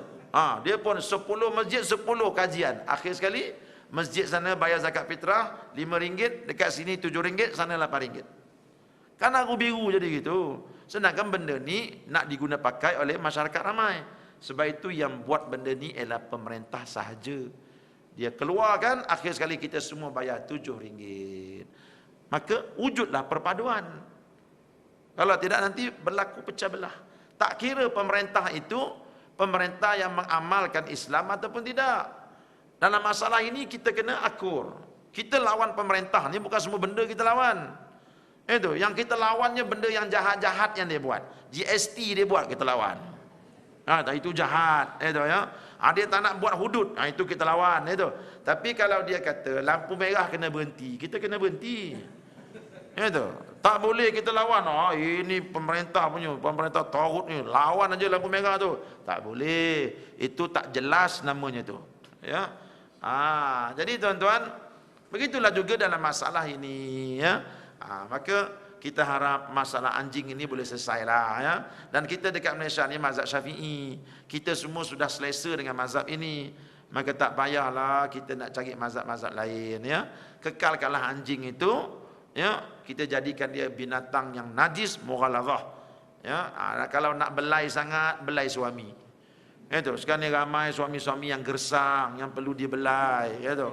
Dia pun 10 masjid 10 kajian. Akhir sekali masjid sana bayar zakat fitrah RM5, dekat sini RM7, sana RM8. Kan aku biru jadi gitu. Sedangkan benda ni nak diguna pakai oleh masyarakat ramai. Sebab itu yang buat benda ni ialah pemerintah sahaja. Dia keluarkan, akhir sekali kita semua bayar RM7. Maka wujudlah perpaduan. Kalau tidak nanti berlaku pecah belah. Tak kira pemerintah itu pemerintah yang mengamalkan Islam ataupun tidak. Dalam masalah ini kita kena akur. Kita lawan pemerintah ni bukan semua benda kita lawan. Itu, yang kita lawannya benda yang jahat-jahat yang dia buat. GST dia buat kita lawan. Itu jahat, itu ya. Dia tak nak buat hudud, itu kita lawan, itu. Tapi kalau dia kata lampu merah kena berhenti, kita kena berhenti. Itu. Tak boleh kita lawan. Ini pemerintah punya, pemerintah tagut ni, lawan aja lampu merah tu. Tak boleh. Itu tak jelas namanya tu. Ya. Jadi tuan-tuan, Begitulah juga dalam masalah ini, ya. Maka kita harap masalah anjing ini boleh selesai lah, ya. Dan kita dekat Malaysia ni mazhab Syafi'i. Kita semua sudah selesa dengan mazhab ini. Maka tak payahlah kita nak cari mazhab-mazhab lain, ya. Kekalkanlah anjing itu, ya. Kita jadikan dia binatang yang najis, mughalazah. Ya, kalau nak belai sangat, belai suami. Itu sekarang ni ramai suami-suami yang gersang, yang perlu dibelai, ya tu.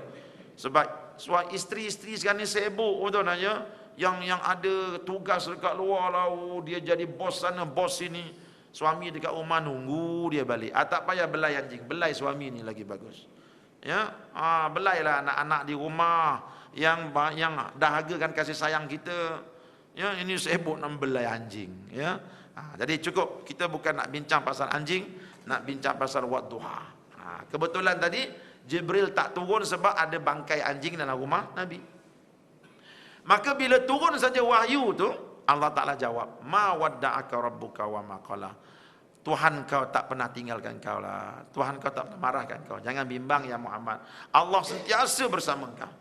Sebab isteri-isteri sekarang ni sibuk betul nanya, yang ada tugas dekat luar lah, dia jadi bos sana, bos sini. Suami dekat rumah nunggu dia balik. Tak payah belai anjing, belai suami ni lagi bagus. Ya, belailah anak-anak di rumah yang dahagakan kasih sayang kita. Ya, ini sibuk nak belai anjing, ya. Jadi cukup, kita bukan nak bincang pasal anjing, nak bincang pasal wadduha. Kebetulan tadi Jibril tak turun sebab ada bangkai anjing dalam rumah Nabi. Maka bila turun saja wahyu tu, Allah Ta'ala jawab, ma wadda'aka rabbuka wa ma qala. Tuhan kau tak pernah tinggalkan kau lah. Tuhan kau tak pernah marahkan kau. Jangan bimbang ya Muhammad. Allah sentiasa bersama kau.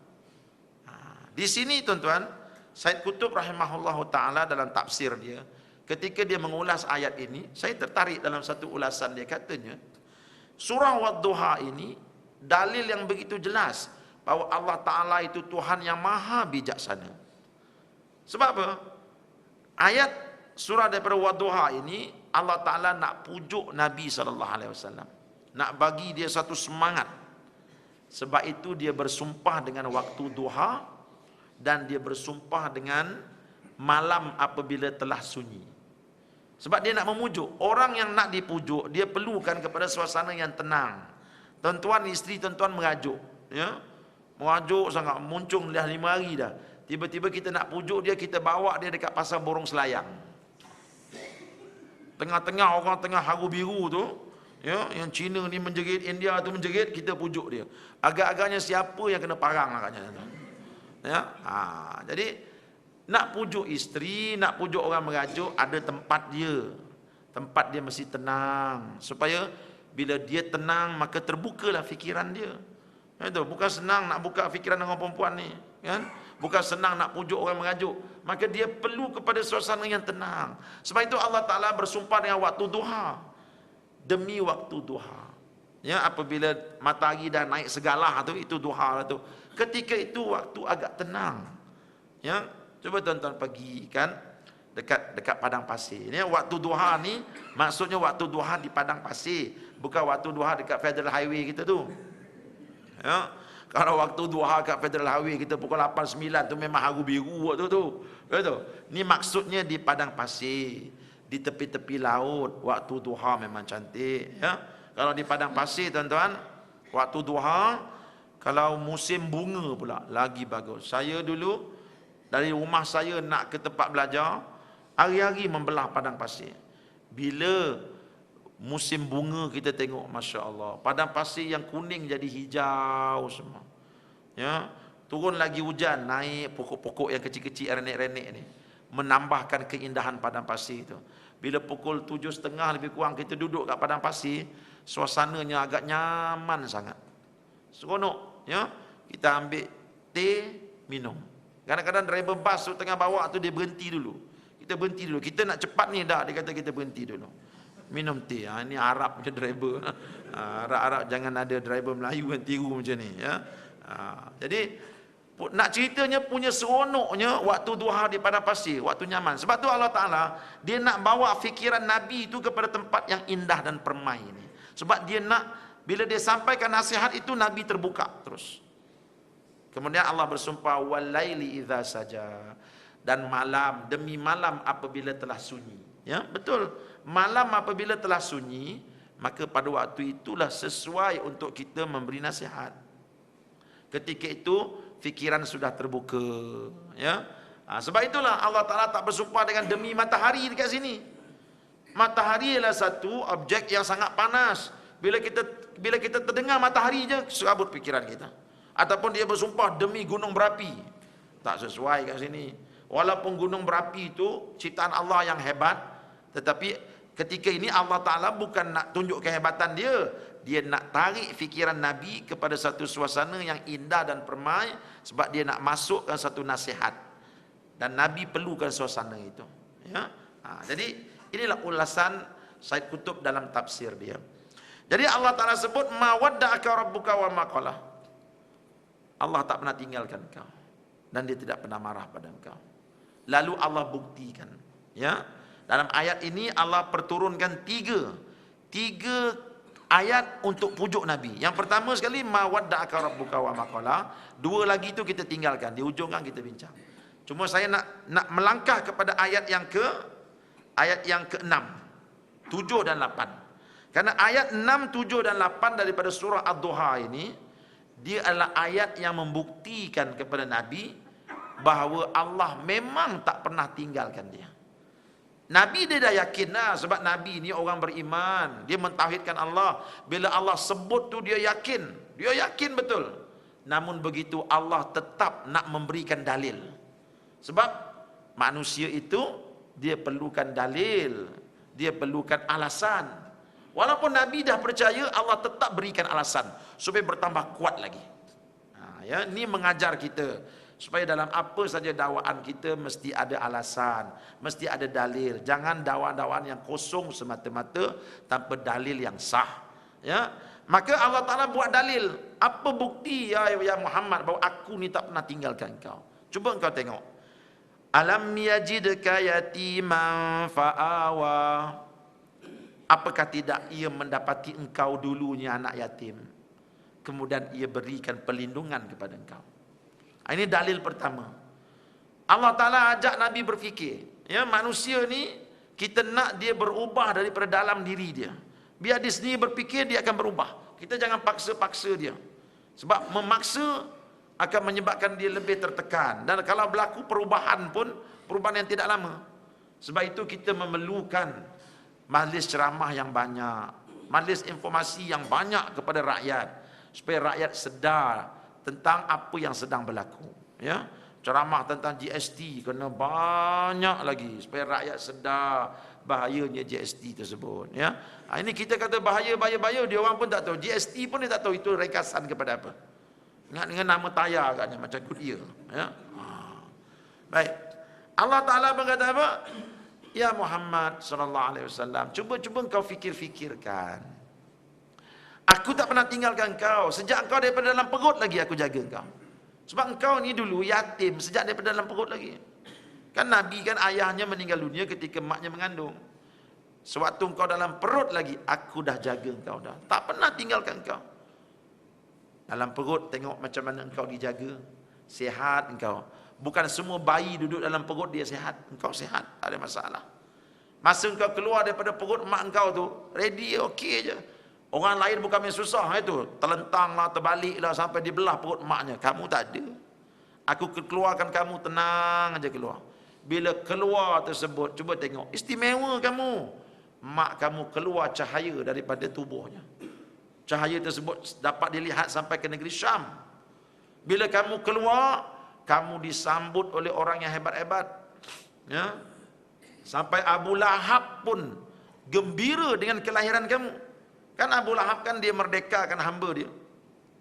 Di sini tuan-tuan, Said Qutb rahimahullahu ta'ala dalam tafsir dia, ketika dia mengulas ayat ini, saya tertarik dalam satu ulasan dia. Katanya, surah Wadduha ini dalil yang begitu jelas bahawa Allah Ta'ala itu Tuhan yang maha bijaksana. Sebab apa? Ayat surah daripada Wadduha ini, Allah Ta'ala nak pujuk Nabi SAW, nak bagi dia satu semangat. Sebab itu dia bersumpah dengan waktu duha, dan dia bersumpah dengan malam apabila telah sunyi. Sebab dia nak memujuk. Orang yang nak dipujuk, dia perlukan kepada suasana yang tenang. Tuan-tuan, isteri tuan-tuan mengajuk, ya, mengajuk sangat, muncung dah 5 hari dah. Tiba-tiba kita nak pujuk dia, kita bawa dia dekat pasar Borong Selayang. Tengah-tengah orang tengah haru biru tu, ya, yang Cina ni menjerit, India tu menjerit, kita pujuk dia. Agak-agaknya siapa yang kena parang agaknya. Ya, jadi nak pujuk isteri, nak pujuk orang mengajuk, ada tempat dia. Tempat dia mesti tenang, supaya bila dia tenang, maka terbukalah fikiran dia. Itu bukan senang nak buka fikiran orang perempuan ni, kan? Bukan senang nak pujuk orang mengajuk. Maka dia perlu kepada suasana yang tenang. Sebab itu Allah Ta'ala bersumpah dengan waktu duha. Demi waktu duha. Ya, apabila matahari dah naik segalah tu, itu duha lah tu. Ketika itu waktu agak tenang. Ya, coba tuan-tuan pergi kan dekat padang pasir. Ya, waktu duha ni maksudnya waktu duha di padang pasir, bukan waktu duha dekat Federal Highway kita tu. Ya, kalau waktu duha kat Federal Highway kita pukul 8 9 tu memang haru biru waktu tu. Betul. Ni maksudnya di padang pasir, di tepi-tepi laut, waktu duha memang cantik, ya. Kalau di padang pasir tuan-tuan, waktu duha, kalau musim bunga pula lagi bagus. Saya dulu dari rumah saya nak ke tempat belajar, hari-hari membelah padang pasir. Bila musim bunga kita tengok, Masya Allah, padang pasir yang kuning jadi hijau semua. Ya, turun lagi hujan, naik pokok-pokok yang kecil-kecil renek-renek ni, menambahkan keindahan padang pasir itu. Bila pukul 7.30 lebih kurang kita duduk kat padang pasir, suasananya agak nyaman sangat. Seronok, ya. Kita ambil teh, minum. Kadang-kadang driver bas tu tengah bawa tu dia berhenti dulu. Kita berhenti dulu. Kita nak cepat ni dah, dia kata kita berhenti dulu. Minum teh. Ini Arab punya driver. Arab-Arab jangan ada driver Melayu yang tiru macam ni, ya. Jadi nak ceritanya punya seronoknya waktu duha di padang pasir, waktu nyaman. Sebab tu Allah Ta'ala dia nak bawa fikiran Nabi itu kepada tempat yang indah dan permai ini. Sebab dia nak, bila dia sampaikan nasihat itu, Nabi terbuka terus. Kemudian Allah bersumpah, walaili idza saja, dan malam, demi malam apabila telah sunyi. Ya, betul. Malam apabila telah sunyi, maka pada waktu itulah sesuai untuk kita memberi nasihat. Ketika itu fikiran sudah terbuka, ya. Sebab itulah Allah Ta'ala tak bersumpah dengan demi matahari dekat sini. Matahari adalah satu objek yang sangat panas. Bila kita terdengar matahari je, serabut fikiran kita. Ataupun dia bersumpah demi gunung berapi, tak sesuai kat sini. Walaupun gunung berapi itu ciptaan Allah yang hebat, tetapi ketika ini Allah Ta'ala bukan nak tunjuk kehebatan dia. Dia nak tarik fikiran Nabi kepada satu suasana yang indah dan permai, sebab dia nak masukkan satu nasihat. Dan Nabi perlukan suasana itu. Ya? Jadi inilah ulasan Said Qutb dalam tafsir dia. Jadi Allah Ta'ala sebut, ma wadda'aka rabbuka wa ma qala. Allah tak pernah tinggalkan kau, dan dia tidak pernah marah pada engkau. Lalu Allah buktikan, ya, dalam ayat ini Allah perturunkan tiga ayat untuk pujuk Nabi. Yang pertama sekali, ma wadda'aka rabbuka wa ma qala. Dua lagi itu kita tinggalkan, di ujung kan kita bincang. Cuma saya nak melangkah kepada ayat yang ke-6, 7 dan 8. Karena ayat 6, 7 dan 8 daripada surah Ad-Duha ini, dia adalah ayat yang membuktikan kepada Nabi bahawa Allah memang tak pernah tinggalkan dia. Nabi dia dah yakin lah, sebab Nabi ni orang beriman, dia mentauhidkan Allah. Bila Allah sebut tu dia yakin betul. Namun begitu Allah tetap nak memberikan dalil. Sebab manusia itu dia perlukan dalil, dia perlukan alasan. Walaupun Nabi dah percaya, Allah tetap berikan alasan supaya bertambah kuat lagi. Ya, ini mengajar kita supaya dalam apa saja dakwaan kita mesti ada alasan, mesti ada dalil. Jangan dakwaan yang kosong semata-mata tanpa dalil yang sah. Ya, maka Allah Taala buat dalil. Apa bukti ya Muhammad bahawa aku ni tak pernah tinggalkan kau? Cuba engkau tengok. Alam yajidka yatiman fa'awa. Apakah tidak ia mendapati engkau dulunya anak yatim, kemudian ia berikan perlindungan kepada engkau? Ini dalil pertama. Allah Ta'ala ajak Nabi berfikir. Ya, manusia ni kita nak dia berubah daripada dalam diri dia. Biar dia sendiri berfikir, dia akan berubah. Kita jangan paksa-paksa dia. Sebab memaksa akan menyebabkan dia lebih tertekan. Dan kalau berlaku perubahan pun, perubahan yang tidak lama. Sebab itu kita memerlukan majlis ceramah yang banyak, majlis informasi yang banyak kepada rakyat, supaya rakyat sedar tentang apa yang sedang berlaku. Ya, ceramah tentang GST kena banyak lagi supaya rakyat sedar bahayanya GST tersebut. Ya, ini kita kata bahaya, dia orang pun tak tahu. GST pun dia tak tahu itu rekasan kepada apa. Ingat dengan nama tayar agaknya macam Goodyear. Ya, baik. Allah Taala berkata apa? Ya Muhammad sallallahu alaihi wasallam, cuba engkau fikir-fikirkan. Aku tak pernah tinggalkan kau. Sejak engkau daripada dalam perut lagi aku jaga engkau. Sebab engkau ni dulu yatim sejak daripada dalam perut lagi. Kan Nabi kan ayahnya meninggal dunia ketika maknya mengandung. Sewaktu engkau dalam perut lagi aku dah jaga engkau dah. Tak pernah tinggalkan engkau. Dalam perut tengok macam mana engkau dijaga. Sihat engkau. Bukan semua bayi duduk dalam perut dia sihat. Engkau sihat, tak ada masalah. Masa engkau keluar daripada perut mak engkau tu, ready, okey je. Orang lain bukan main susah itu. Terlentang lah, terbalik lah sampai dibelah perut maknya. Kamu tak ada. Aku keluarkan kamu, tenang aja keluar. Bila keluar tersebut, cuba tengok. Istimewa kamu. Mak kamu keluar cahaya daripada tubuhnya. Cahaya tersebut dapat dilihat sampai ke negeri Syam. Bila kamu keluar, kamu disambut oleh orang yang hebat-hebat. Ya. Sampai Abu Lahab pun gembira dengan kelahiran kamu. Kan Abu Lahab kan dia merdekakan hamba dia.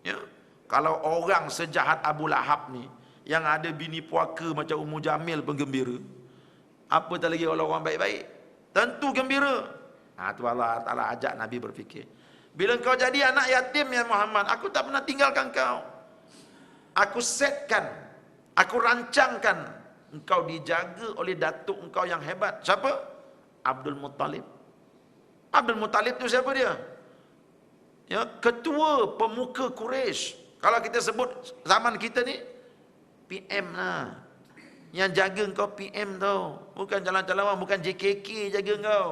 Ya. Kalau orang sejahat Abu Lahab ni, yang ada bini puaka macam Ummu Jamil pun gembira, apa tak lagi orang baik-baik? Tentu gembira. Tu Allah Ta'ala ajak Nabi berfikir. Bila engkau jadi anak yatim ya Muhammad, aku tak pernah tinggalkan kau. Aku setkan, aku rancangkan engkau dijaga oleh datuk engkau yang hebat. Siapa? Abdul Muttalib. Abdul Muttalib tu siapa dia? Ya, ketua pemuka Quraisy. Kalau kita sebut zaman kita ni, PM lah. Yang jaga engkau PM tau. Bukan jalan-jalan, bukan JKK jaga engkau.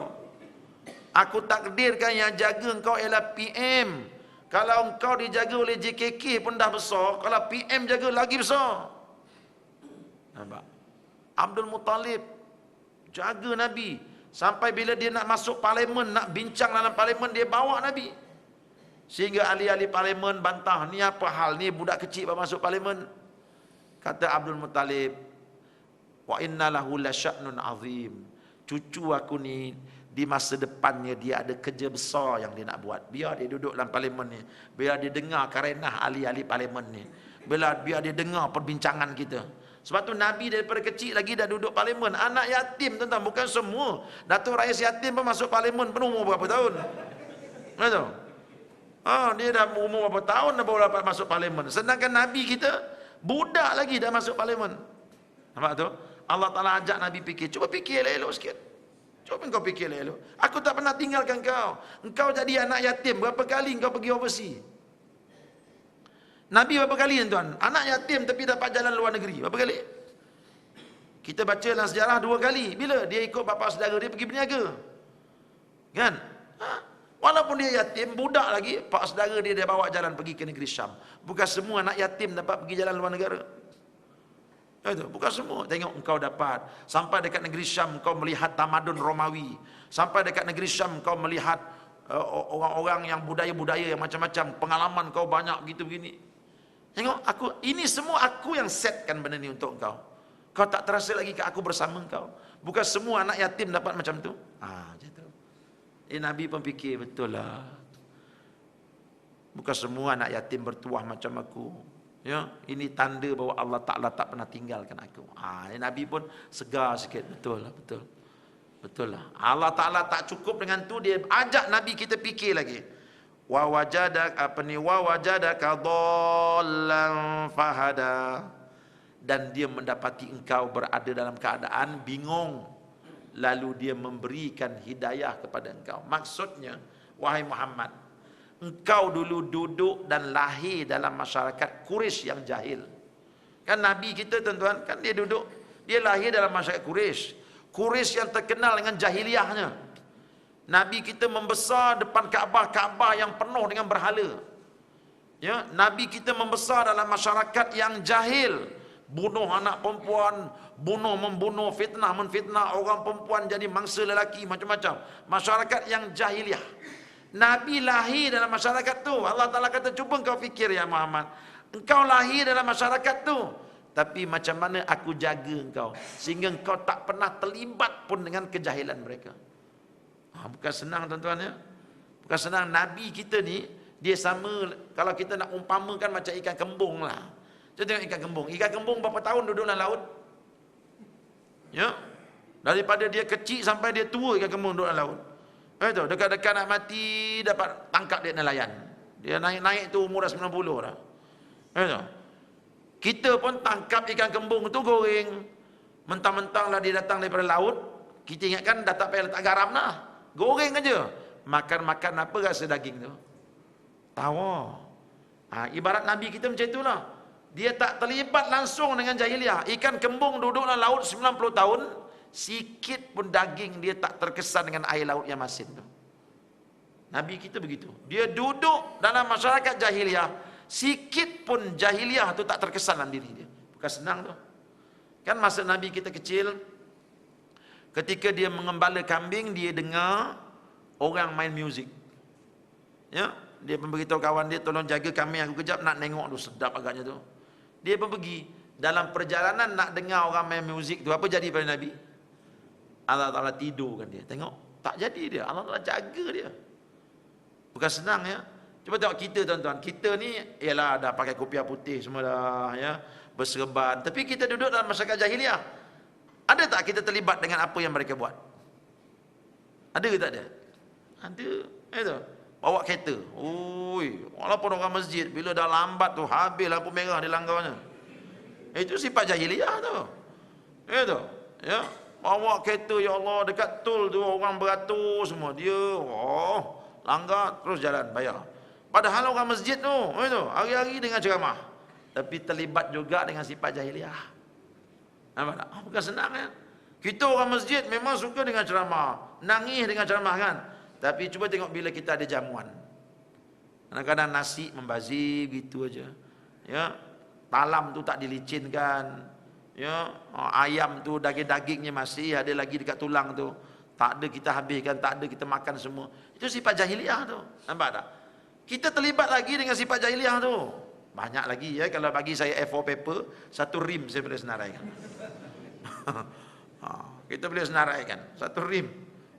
Aku takdirkan yang jaga engkau ialah PM. Kalau engkau dijaga oleh JKK pun dah besar, kalau PM jaga lagi besar. Nampak? Abdul Muttalib jaga Nabi. Sampai bila dia nak masuk parlimen, nak bincang dalam parlimen, dia bawa Nabi. Sehingga ahli-ahli parlimen bantah, ni apa hal ni budak kecil masuk parlimen. Kata Abdul Muttalib, wa inna lahu la sya'nun azim. Cucu aku ni di masa depannya dia ada kerja besar yang dia nak buat. Biar dia duduk dalam parlimen ni, biar dia dengar karenah ahli-ahli parlimen ni, biar dia dengar perbincangan kita. Sebab tu Nabi daripada kecil lagi dah duduk parlimen. Anak yatim tuan-tuan, bukan semua. Datuk Rais Yatim pun masuk parlimen pun umur berapa tahun? Betul? Dia dah umur berapa tahun dah baru dapat masuk parlimen. Sedangkan Nabi kita budak lagi dah masuk parlimen. Nampak tu? Allah Ta'ala ajak Nabi fikir. Cuba fikir elok-elok sikit. Cuba kau fikir elok. Aku tak pernah tinggalkan kau. Engkau jadi anak yatim. Berapa kali engkau pergi overseas? Nabi berapa kali tuan? Anak yatim tapi dapat jalan luar negeri. Berapa kali? Kita baca dalam sejarah 2 kali. Bila? Dia ikut bapa saudara dia pergi berniaga. Kan? Walaupun dia yatim, budak lagi, pak saudara dia bawa jalan pergi ke negeri Syam. Bukan semua anak yatim dapat pergi jalan luar negara. Itu, bukan semua. Tengok engkau dapat. Sampai dekat negeri Syam kau melihat tamadun Romawi. Sampai dekat negeri Syam kau melihat orang-orang yang budaya-budaya yang macam-macam. Pengalaman kau banyak begitu begini. Tengok, ini semua aku yang setkan benda ni untuk engkau. Kau tak terasa lagi ke aku bersama engkau. Bukan semua anak yatim dapat macam tu. Macam tu. Nabi pun fikir, betul lah. Bukan semua anak yatim bertuah macam aku. Ya, ini tanda bahawa Allah Ta'ala tak pernah tinggalkan aku. Nabi pun segar sikit. Betul lah, betul. Betul lah. Allah Ta'ala tak cukup dengan tu, dia ajak Nabi kita fikir lagi. Wa wajadaka dhallan fahada. Dan dia mendapati engkau berada dalam keadaan bingung, lalu dia memberikan hidayah kepada engkau. Maksudnya, wahai Muhammad, engkau dulu duduk dan lahir dalam masyarakat Quraisy yang jahil. Kan Nabi kita tuan-tuan, kan dia duduk, dia lahir dalam masyarakat Quraisy. Quraisy yang terkenal dengan jahiliahnya. Nabi kita membesar depan Kaabah yang penuh dengan berhala. Ya, Nabi kita membesar dalam masyarakat yang jahil. Bunuh anak perempuan, membunuh, fitnah, menfitnah orang perempuan jadi mangsa lelaki, macam-macam. Masyarakat yang jahiliah. Nabi lahir dalam masyarakat tu. Allah Ta'ala kata, cuba engkau fikir ya Muhammad. Engkau lahir dalam masyarakat tu. Tapi macam mana aku jaga engkau, sehingga engkau tak pernah terlibat pun dengan kejahilan mereka. Bukan senang tuan-tuan ya. Bukan senang. Nabi kita ni, dia sama, kalau kita nak umpamakan macam ikan kembung lah. Kita tengok ikan kembung. Ikan kembung berapa tahun duduk dalam laut? Ya. Daripada dia kecil sampai dia tua, ikan kembung duduk dalam laut. Itu, dekat-dekat nak mati, dapat tangkap dia nelayan. Dia naik-naik tu umur dah 90 dah. Itu. Kita pun tangkap ikan kembung tu goreng. Mentang-mentang lah dia datang daripada laut. Kita ingatkan dah tak payah letak garam lah. Goreng aja. Makan-makan apa rasa daging tu? Tawa. Ibarat Nabi kita macam itulah. Dia tak terlibat langsung dengan jahiliah. Ikan kembung duduk dalam laut 90 tahun. Sikit pun daging dia tak terkesan dengan air laut yang masin tu. Nabi kita begitu. Dia duduk dalam masyarakat jahiliah, sikit pun jahiliah tu tak terkesan dalam diri dia. Bukan senang tu. Kan masa Nabi kita kecil, ketika dia mengembala kambing, dia dengar orang main muzik. Ya, dia pun beritahu kawan dia, tolong jaga kambing aku kejap, nak nengok tu, sedap agaknya tu. Dia pun pergi. Dalam perjalanan nak dengar orang main muzik tu, apa jadi pada Nabi? Allah Ta'ala tidurkan dia. Tengok, tak jadi dia. Allah Ta'ala jaga dia. Bukan senang ya. Cuba tengok kita tuan-tuan. Kita ni, ialah dah pakai kopiah putih semua dah ya. Berserban. Tapi kita duduk dalam masyarakat jahiliah. Ada tak kita terlibat dengan apa yang mereka buat? Ada ke tak ada? Ada. Itu. Bawa kereta. Ui, walaupun orang masjid, bila dah lambat tu, habis lampu merah di langgarnya. Itu sifat jahiliah tu. Itu. Ya. Bawa kereta, ya Allah, dekat tol tu orang beratur semua. Dia, langgar, terus jalan, bayar. Padahal orang masjid tu, itu, hari-hari dengan ceramah. Tapi terlibat juga dengan sifat jahiliah. Nampak tak? Bukan senang ya. Kita orang masjid memang suka dengan ceramah. Nangis dengan ceramah kan. Tapi cuba tengok bila kita ada jamuan. Kadang-kadang nasi membazir gitu aja. Ya. Talam tu tak dilicinkan. Ya, ayam tu daging-dagingnya masih ada lagi dekat tulang tu. Tak ada kita habiskan, tak ada kita makan semua. Itu sifat jahiliah tu. Nampak tak? Kita terlibat lagi dengan sifat jahiliah tu. Banyak lagi ya. Kalau bagi saya A4 paper, satu rim saya boleh senaraikan. Kita boleh senaraikan. Satu rim.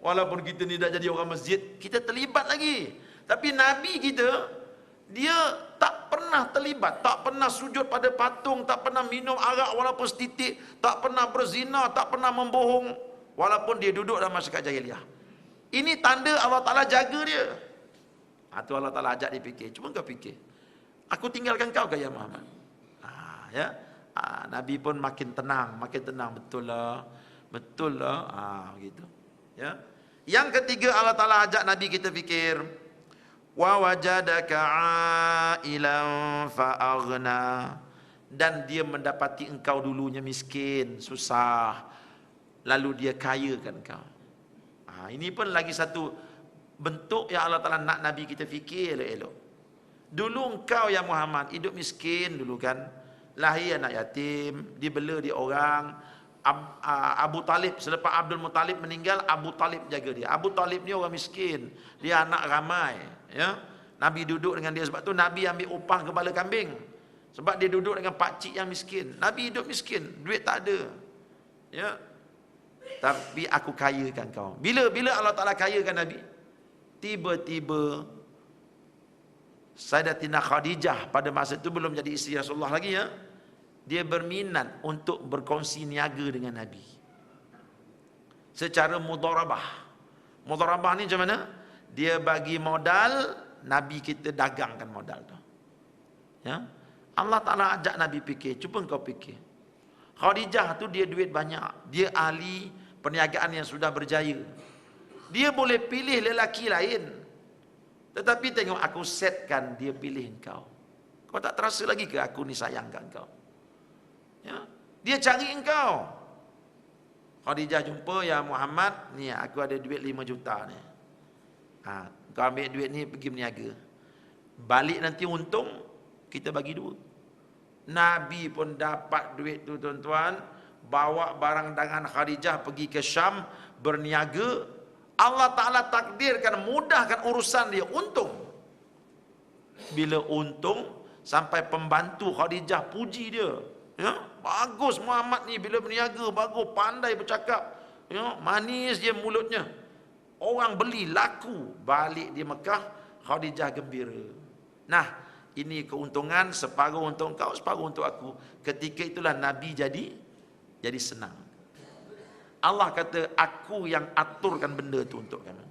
Walaupun kita ni dah jadi orang masjid, kita terlibat lagi. Tapi Nabi kita, dia tak pernah terlibat, tak pernah sujud pada patung, tak pernah minum arak walaupun setitik, tak pernah berzina, tak pernah membohong, walaupun dia duduk dalam masyarakat jahiliah. Ini tanda Allah Ta'ala jaga dia. Itu Allah Ta'ala ajak dia fikir. Cuba kau fikir, aku tinggalkan kau ke ya Muhammad? Ya, Nabi pun makin tenang, betul lah, gitu. Ya. Yang ketiga Allah Ta'ala ajak Nabi kita fikir, wa wajadaka ailan fa'aghna, dan dia mendapati engkau dulunya miskin, susah, lalu dia kayakan kau. Ini pun lagi satu bentuk yang Allah Ta'ala nak Nabi kita fikir elok-elok. Dulu engkau ya Muhammad hidup miskin dulu kan, lahir anak yatim, dibela di orang. Abu Talib, selepas Abdul Muttalib meninggal, Abu Talib jaga dia. Abu Talib ni orang miskin, dia anak ramai, ya. Nabi duduk dengan dia, sebab tu Nabi ambil upah kepala kambing, sebab dia duduk dengan pakcik yang miskin. Nabi hidup miskin, duit tak ada, ya. Tapi aku kayakan kau. Bila Allah Ta'ala kayakan Nabi, tiba-tiba Sayyidatina Khadijah pada masa itu belum jadi isteri Rasulullah lagi, ya. Dia berminat untuk berkongsi niaga dengan Nabi secara mudharabah. Mudharabah ni macam mana? Dia bagi modal, Nabi kita dagangkan modal tu. Ya, Allah Ta'ala ajak Nabi fikir. Cuba kau fikir, Khadijah tu dia duit banyak, dia ahli perniagaan yang sudah berjaya, dia boleh pilih lelaki lain, tetapi tengok aku setkan dia pilih engkau. Kau tak terasa lagi ke aku ni sayangkan kau? Ya, dia cari engkau. Khadijah jumpa, ya Muhammad, ni aku ada duit 5 juta ni. Kau ambil duit ni pergi berniaga. Balik nanti untung kita bagi 2. Nabi pun dapat duit tu tuan-tuan, bawa barang dagangan Khadijah pergi ke Syam berniaga. Allah Ta'ala takdirkan, mudahkan urusan dia, untung. Bila untung, sampai pembantu Khadijah puji dia. Ya, bagus Muhammad ni bila berniaga, bagus, pandai bercakap, ya, manis dia mulutnya. Orang beli, laku. Balik di Mekah, Khadijah gembira. Nah, ini keuntungan, separuh untuk kau, separuh untuk aku. Ketika itulah Nabi jadi senang. Allah kata, aku yang aturkan benda tu untuk kamu.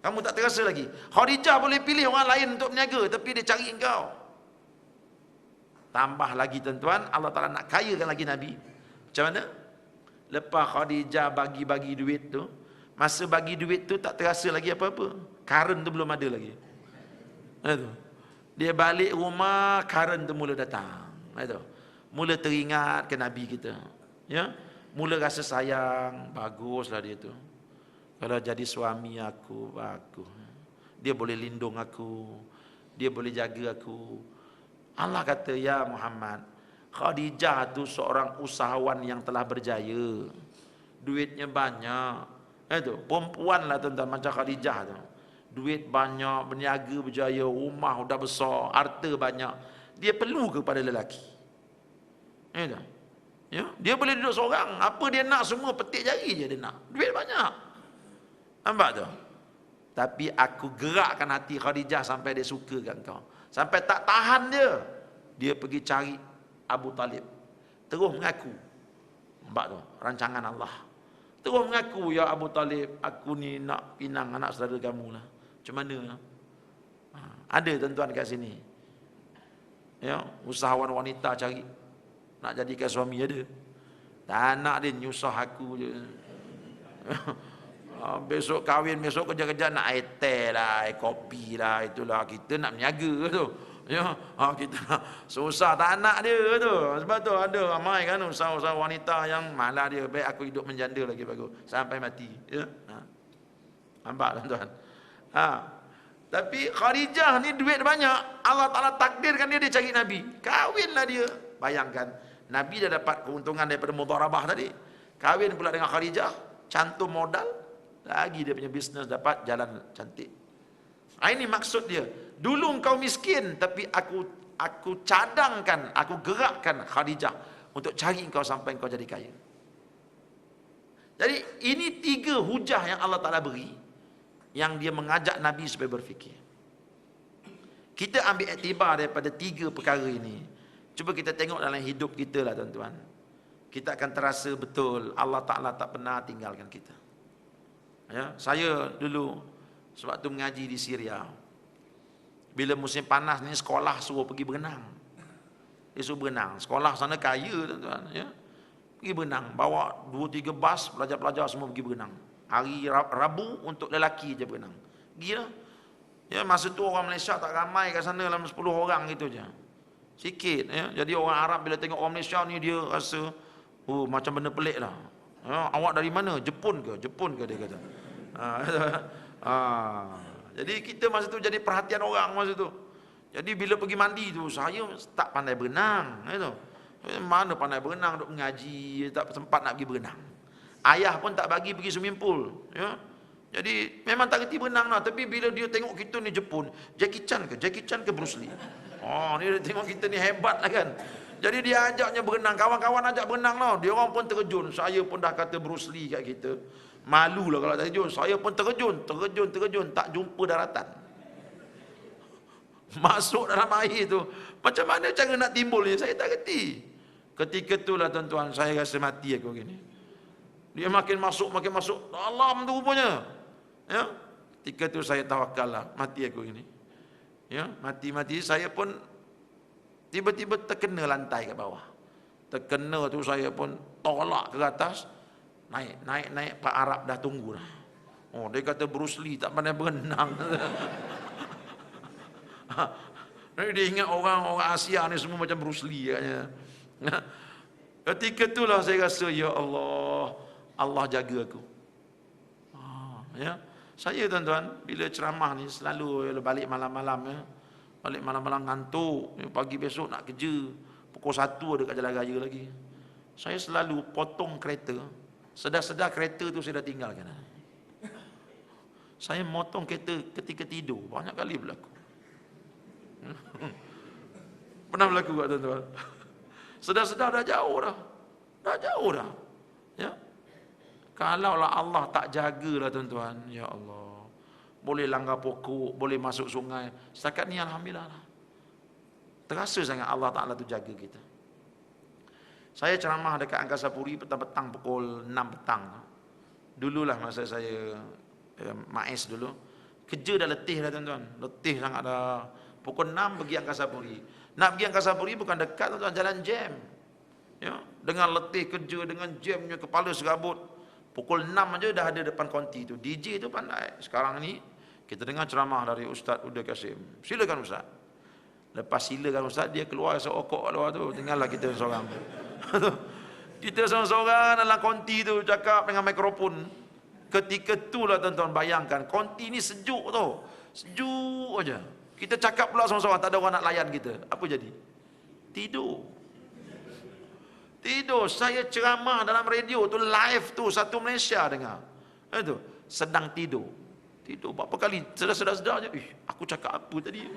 Kamu tak terasa lagi. Khadijah boleh pilih orang lain untuk berniaga, tapi dia cari engkau. Tambah lagi tuan-tuan, Allah Ta'ala nak kayakan lagi Nabi. Macam mana? Lepas Khadijah bagi-bagi duit tu, masa bagi duit tu tak terasa lagi apa-apa. Karen tu belum ada lagi. Dia balik rumah, Karen tu mula datang. Mula teringat ke Nabi kita. Ya, mula rasa sayang, baguslah dia tu. Kalau jadi suami aku, bagus. Dia boleh lindung aku, dia boleh jaga aku. Allah kata, ya Muhammad, Khadijah tu seorang usahawan yang telah berjaya, duitnya banyak. Perempuan lah tuan-tuan macam Khadijah tu, duit banyak, berniaga berjaya, rumah dah besar, harta banyak. Dia perlu kepada lelaki. Ya, dia boleh duduk seorang, apa dia nak semua petik jari je dia nak. Duit banyak. Nampak tu? Tapi aku gerakkan hati Khadijah sampai dia sukakan kau. Sampai tak tahan dia pergi cari Abu Talib. Terus mengaku. Nampak tu? Rancangan Allah. Terus mengaku, ya Abu Talib, aku ni nak pinang anak saudara kamu lah. Macam mana? Ada tuan-tuan kat sini. Ya, usahawan wanita cari. Nak jadikan suami ada. Tak nak dia nyusah aku je. Besok kahwin, besok kerja-kerja nak air teh lah, air kopi lah, itulah kita nak berniaga tu. Ya, kita susah tak nak dia tu. Sebab tu ada ramai kan usaha-usaha wanita yang malah dia baik aku hidup menjanda lagi bagus sampai mati. Ya. Nampak tuan-tuan. Tapi Khadijah ni duit banyak. Allah Ta'ala takdirkan dia cari Nabi. Kahwinlah dia. Bayangkan, Nabi dah dapat keuntungan daripada mudharabah tadi. Kahwin pula dengan Khadijah, cantum modal. Lagi dia punya bisnes dapat jalan cantik. Ini maksud dia. Dulu engkau miskin, tapi aku cadangkan, aku gerakkan Khadijah untuk cari engkau sampai engkau jadi kaya. Jadi ini 3 hujah yang Allah Ta'ala beri, yang dia mengajak Nabi supaya berfikir. Kita ambil iktibar daripada 3 perkara ini. Cuba kita tengok dalam hidup kita lah tuan-tuan. Kita akan terasa betul Allah Ta'ala tak pernah tinggalkan kita. Ya, saya dulu sewaktu mengaji di Syria, bila musim panas ni sekolah suruh pergi berenang. Dia suruh berenang. Sekolah sana kaya tuan-tuan, ya. Pergi berenang, bawa 2-3 bas pelajar-pelajar semua pergi berenang. Hari Rabu untuk lelaki je berenang. Gila. Ya, masa tu orang Malaysia tak ramai kat sana, dalam 10 orang gitu je. Sikit, ya. Jadi orang Arab bila tengok orang Malaysia ni dia rasa macam benda pelik lah. Ya, awak dari mana? Jepun ke? Jepun ke dia kata. Jadi kita masa tu jadi perhatian orang masa tu. Jadi bila pergi mandi tu, saya tak pandai berenang, gitu. Mana pandai berenang, duk mengaji, tak sempat nak pergi berenang. Ayah pun tak bagi pergi swimming pool, ya. Jadi memang tak reti berenang lah. Tapi bila dia tengok kita ni Jepun, Jackie Chan ke Bruce Lee. Dia tengok kita ni hebat lah kan. Jadi dia ajaknya berenang, kawan-kawan ajak berenang lah. Dia orang pun terjun. Saya pun dah kata Bruce Lee kat kita. Malu lah kalau tak terjun. Saya pun terjun, tak jumpa daratan. Masuk dalam air tu, macam mana cara nak timbul ni, saya tak reti. Ketika itulah tuan-tuan, saya rasa mati aku gini. Dia makin masuk, dalam tu rupanya. Ya, ketika tu saya tawakal lah, mati aku gini. Ya, mati, saya pun tiba-tiba terkena lantai kat bawah. Terkena tu saya pun tolak ke atas. Naik, Pak Arab dah tunggu dah. Dia kata Bruce Lee tak pandai berenang. Dia ingat orang Asia ni semua macam Bruce Lee katanya. Ketika itulah saya rasa, ya Allah, Allah jaga aku. Ya, saya tuan-tuan bila ceramah ni selalu balik malam-malam, ya. Balik malam-malam ngantuk, pagi besok nak kerja, pukul 1 ada kat jalan raya lagi. Saya selalu potong kereta, sedar-sedar kereta tu saya dah tinggalkan. Saya motong kereta ketika tidur, banyak kali berlaku. Pernah berlaku tak tuan-tuan? Sedar-sedar dah jauh dah. Ya. Kalaulah Allah tak jagalah tuan-tuan, ya Allah. Boleh langgar pokok, boleh masuk sungai. Setakat ni alhamdulillah lah. Terasa sangat Allah Ta'ala tu jaga kita. Saya ceramah dekat Angkasa Puri petang-petang pukul 6 petang. Dululah masa saya MAES dulu. Kerja dah letih dah tuan-tuan. Letih sangat dah. Pukul 6 pergi Angkasa Puri. Nak pergi Angkasa Puri bukan dekat tuan-tuan, jalan jam. Ya, dengan letih kerja, dengan jamnya, kepala serabut. Pukul 6 aja dah ada depan konti tu. DJ tu pandai. Sekarang ni kita dengar ceramah dari Ustaz Uda Kasim. Silakan Ustaz. Lepas silakan Ustaz, dia keluar seokok kat luar tu. Tinggallah kita seorang. Kita seorang-seorang dalam konti tu cakap dengan mikrofon. Ketika itulah tuan-tuan bayangkan, konti ni sejuk tu. Sejuk aja. Kita cakap pula seorang-seorang, tak ada orang nak layan kita. Apa jadi? Tidur. Saya ceramah dalam radio tu live tu, satu Malaysia dengar. Itu sedang tidur berapa kali sedar-sedar je. Aku cakap apa tadi?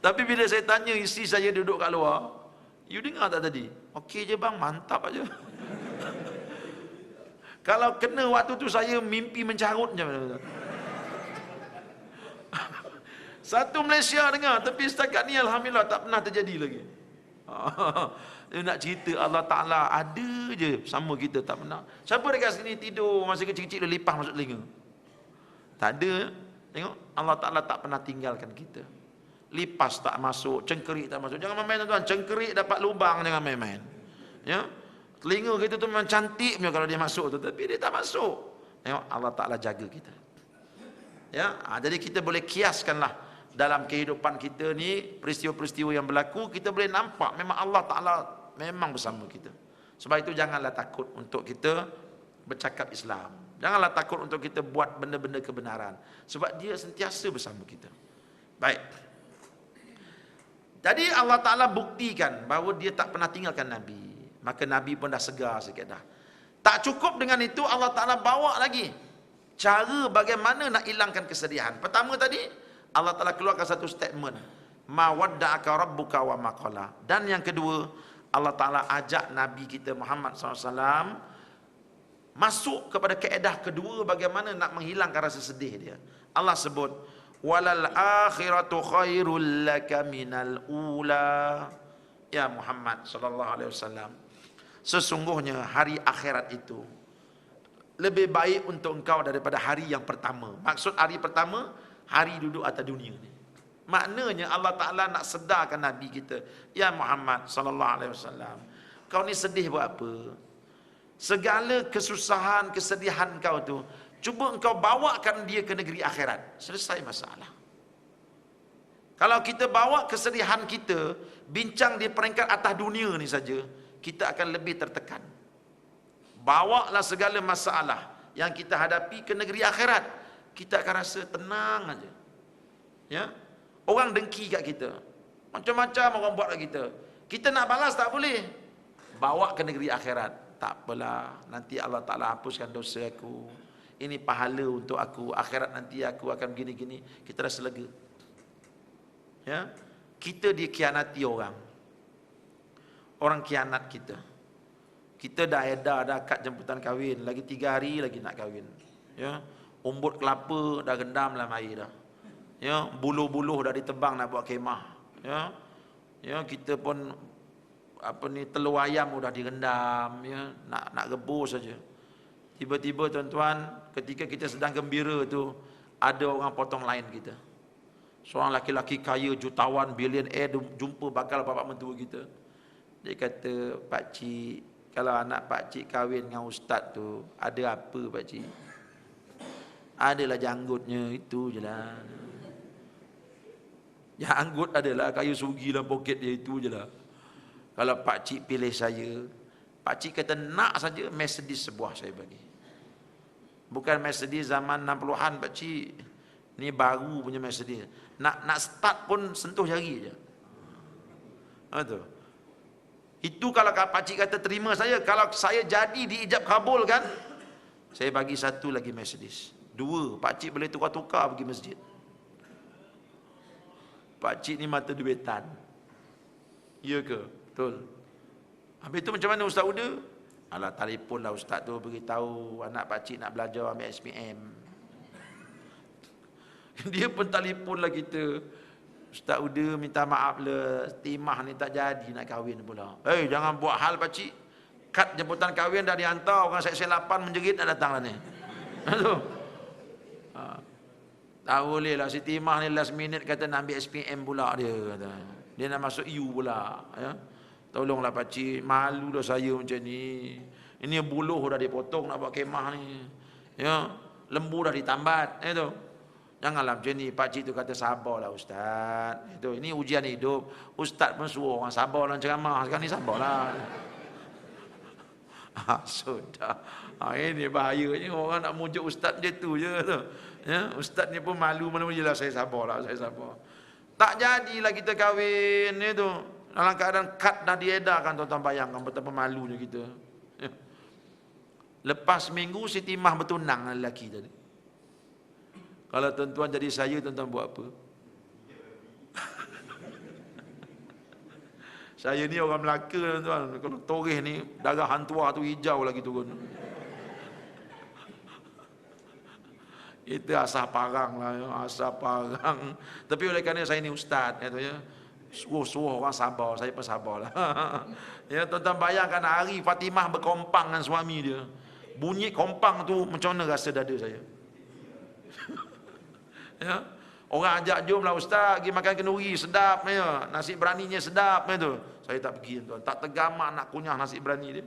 Tapi bila saya tanya isteri saya duduk kat luar, you dengar tak tadi? Okey je bang, mantap aja. Kalau kena waktu tu saya mimpi mencarut je. Satu Malaysia dengar, tapi setakat ni alhamdulillah tak pernah terjadi lagi. Dia nak cerita Allah Ta'ala ada je sama kita, tak pernah. Siapa dekat sini tidur masa kecil-kecil dia lipas masuk telinga? Tak ada. Tengok, Allah Ta'ala tak pernah tinggalkan kita. Lipas tak masuk, cengkerik tak masuk. Jangan main-main tuan-tuan, cengkerik dapat lubang, jangan main-main. Ya, telinga kita tu memang cantik punya kalau dia masuk tu, tapi dia tak masuk. Tengok, Allah Ta'ala jaga kita. Ya, jadi kita boleh kiaskanlah dalam kehidupan kita ni, peristiwa-peristiwa yang berlaku, kita boleh nampak memang Allah Ta'ala memang bersama kita. Sebab itu janganlah takut untuk kita bercakap Islam. Janganlah takut untuk kita buat benda-benda kebenaran. Sebab dia sentiasa bersama kita. Baik. Jadi Allah Ta'ala buktikan bahawa dia tak pernah tinggalkan Nabi. Maka Nabi pun dah segar sikit dah. Tak cukup dengan itu, Allah Ta'ala bawa lagi cara bagaimana nak hilangkan kesedihan. Pertama tadi, Allah Ta'ala keluarkan satu statement. Ma wadda'aka rabbuka wa ma qala. Dan yang kedua, Allah Ta'ala ajak Nabi kita Muhammad SAW masuk kepada kaedah kedua bagaimana nak menghilangkan rasa sedih dia. Allah sebut, walal akhiratu khairul laka minal ula. Ya Muhammad sallallahu alaihi wasallam, sesungguhnya hari akhirat itu lebih baik untuk engkau daripada hari yang pertama. Maksud hari pertama, hari duduk atas dunia ni. Maknanya Allah Ta'ala nak sedarkan Nabi kita, ya Muhammad sallallahu alaihi wasallam, kau ni sedih buat apa? Segala kesusahan, kesedihan kau tu, cuba engkau bawakan dia ke negeri akhirat. Selesai masalah. Kalau kita bawa kesedihan kita, bincang di peringkat atas dunia ni saja, kita akan lebih tertekan. Bawalah segala masalah yang kita hadapi ke negeri akhirat, kita akan rasa tenang aja. Ya? Orang dengki kat kita, macam-macam orang buat kat kita, kita nak balas tak boleh. Bawa ke negeri akhirat, tak apalah, nanti Allah Ta'ala hapuskan dosa aku, ini pahala untuk aku, akhirat nanti aku akan gini-gini, kita rasa lega. Ya? Kita dikhianati orang khianat kita. Kita dah edar dah kad jemputan kahwin, lagi 3 hari lagi nak kahwin. Ya, umbut kelapa dah rendam dalam air dah. Ya, buluh-buluh dah ditebang nak buat kemah. Ya. Ya, kita pun telur ayam sudah direndam, ya, nak rebus saja. Tiba-tiba tuan-tuan, ketika kita sedang gembira tu, ada orang potong lain kita. Seorang laki-laki kaya jutawan, billionaire jumpa bakal bapak mentua kita. Dia kata, Pak Cik, kalau anak Pak Cik kahwin dengan ustaz tu, ada apa Pak Cik? Adalah janggutnya, itu je lah. Janggut adalah kayu sugi dalam poket dia, itu je lah. Kalau Pak Cik pilih saya, Pak Cik kata nak saja Mercedes sebuah saya bagi. Bukan Mercedes zaman 60-an Pak Cik. Ni baru punya Mercedes. Nak start pun sentuh jari je. Betul. Itu kalau Pak Cik kata terima saya, kalau saya jadi diijab kabul kan, saya bagi satu lagi Mercedes. 2, Pak Cik boleh tukar-tukar pergi masjid. Pak Cik ni mata duitan. Ya ke? Betul. Habis itu macam mana Ustaz Uda? Alah, telefon lah Ustaz tu beritahu anak Pak Cik nak belajar ambil SPM. Dia pun telefon lah kita. Ustaz Uda minta maaf lah, timah ni tak jadi nak kahwin pula. Jangan buat hal Pak Cik. Kad jemputan kahwin dah dihantar, orang seksi 8 menjerit dah datang lah ni. Tak boleh lah, si timah ni last minute kata nak ambil SPM pula dia kata. Dia nak masuk U pula, ya. Tolonglah Pak Cik, malu dah saya macam ni. Ini buluh dah dipotong nak buat kemah ni. Ya, lembu dah ditambat, tu. Janganlah macam ni. Pak Cik tu kata sabarlah Ustaz. Itu ini ujian hidup. Ustaz pun suruh orang sabar dalam ceramah. Sekarang ni sabarlah. Sudah. Ini bahayanya orang nak mujuk ustaz dia tu je tu. Ya, ustaz ni pun malu mana jelah saya sabarlah, saya sabar. Tak jadilah kita kahwin tu. Dalam keadaan kad dah diedarkan, tuan-tuan bayangkan betapa malunya kita. Ya. Lepas minggu si timah bertunang dengan lelaki tadi. Kalau tuan-tuan jadi saya, tuan-tuan buat apa? Saya ni orang Melaka tuan-tuan. Kalau toreh ni darah hantua tu hijau lagi turun. Itu asah parang lah, ya. Asah parang. Tapi oleh kerana saya ni ustaz, ya, suruh orang sabar, saya pun sabarlah. Ya, tuan-tuan bayangkan hari Fatimah berkompang dengan suami dia. Bunyi kompang tu macam mana rasa dada saya? Ya. Orang ajak jomlah ustaz pergi makan kenduri sedap ya. Nasi beraninya sedap tu. Saya tak pergi tuan. Tak tergamak nak kunyah nasi berani dia.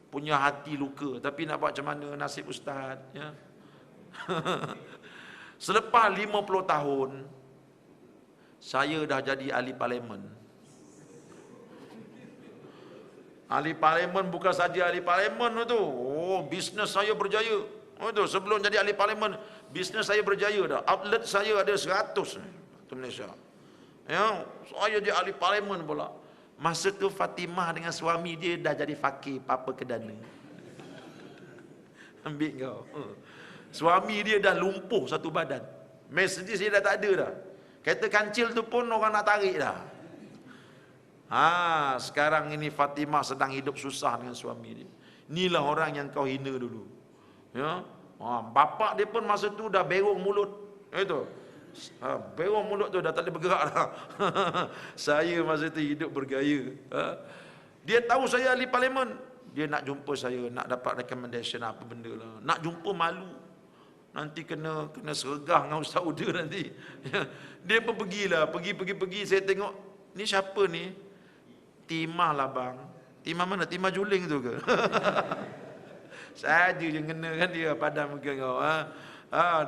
Punya hati luka, tapi nak buat macam mana, nasib ustaz, ya. Selepas 50 tahun saya dah jadi ahli parlimen. Ahli parlimen bukan saja ahli parlimen tu. Oh, bisnes saya berjaya. Oh tu, sebelum jadi ahli parlimen, bisnes saya berjaya dah. Outlet saya ada 100 di Malaysia. Ya, saya jadi ahli parlimen pula. Masa tu Fatimah dengan suami dia dah jadi fakir papa kedana. Ambil kau. Suami dia dah lumpuh satu badan. Mercedes dia dah tak ada dah. Kereta kancil tu pun orang nak tarik dah. Sekarang ini Fatimah sedang hidup susah dengan suami dia. Inilah orang yang kau hina dulu. Ya. Bapak dia pun masa tu dah berong mulut. Itu. Berong mulut tu dah tak boleh bergerak dah. Saya masa tu hidup bergaya. Dia tahu saya ahli parlimen. Dia nak jumpa saya, nak dapat recommendation apa benda lah. Nak jumpa malu. Nanti kena sergah dengan Ustaz Uda nanti. Dia pun pergilah, pergi. Saya tengok, ni siapa ni? Timah lah bang. Timah mana? Timah juling tu ke? Saja je kena kan dia padam muka kau.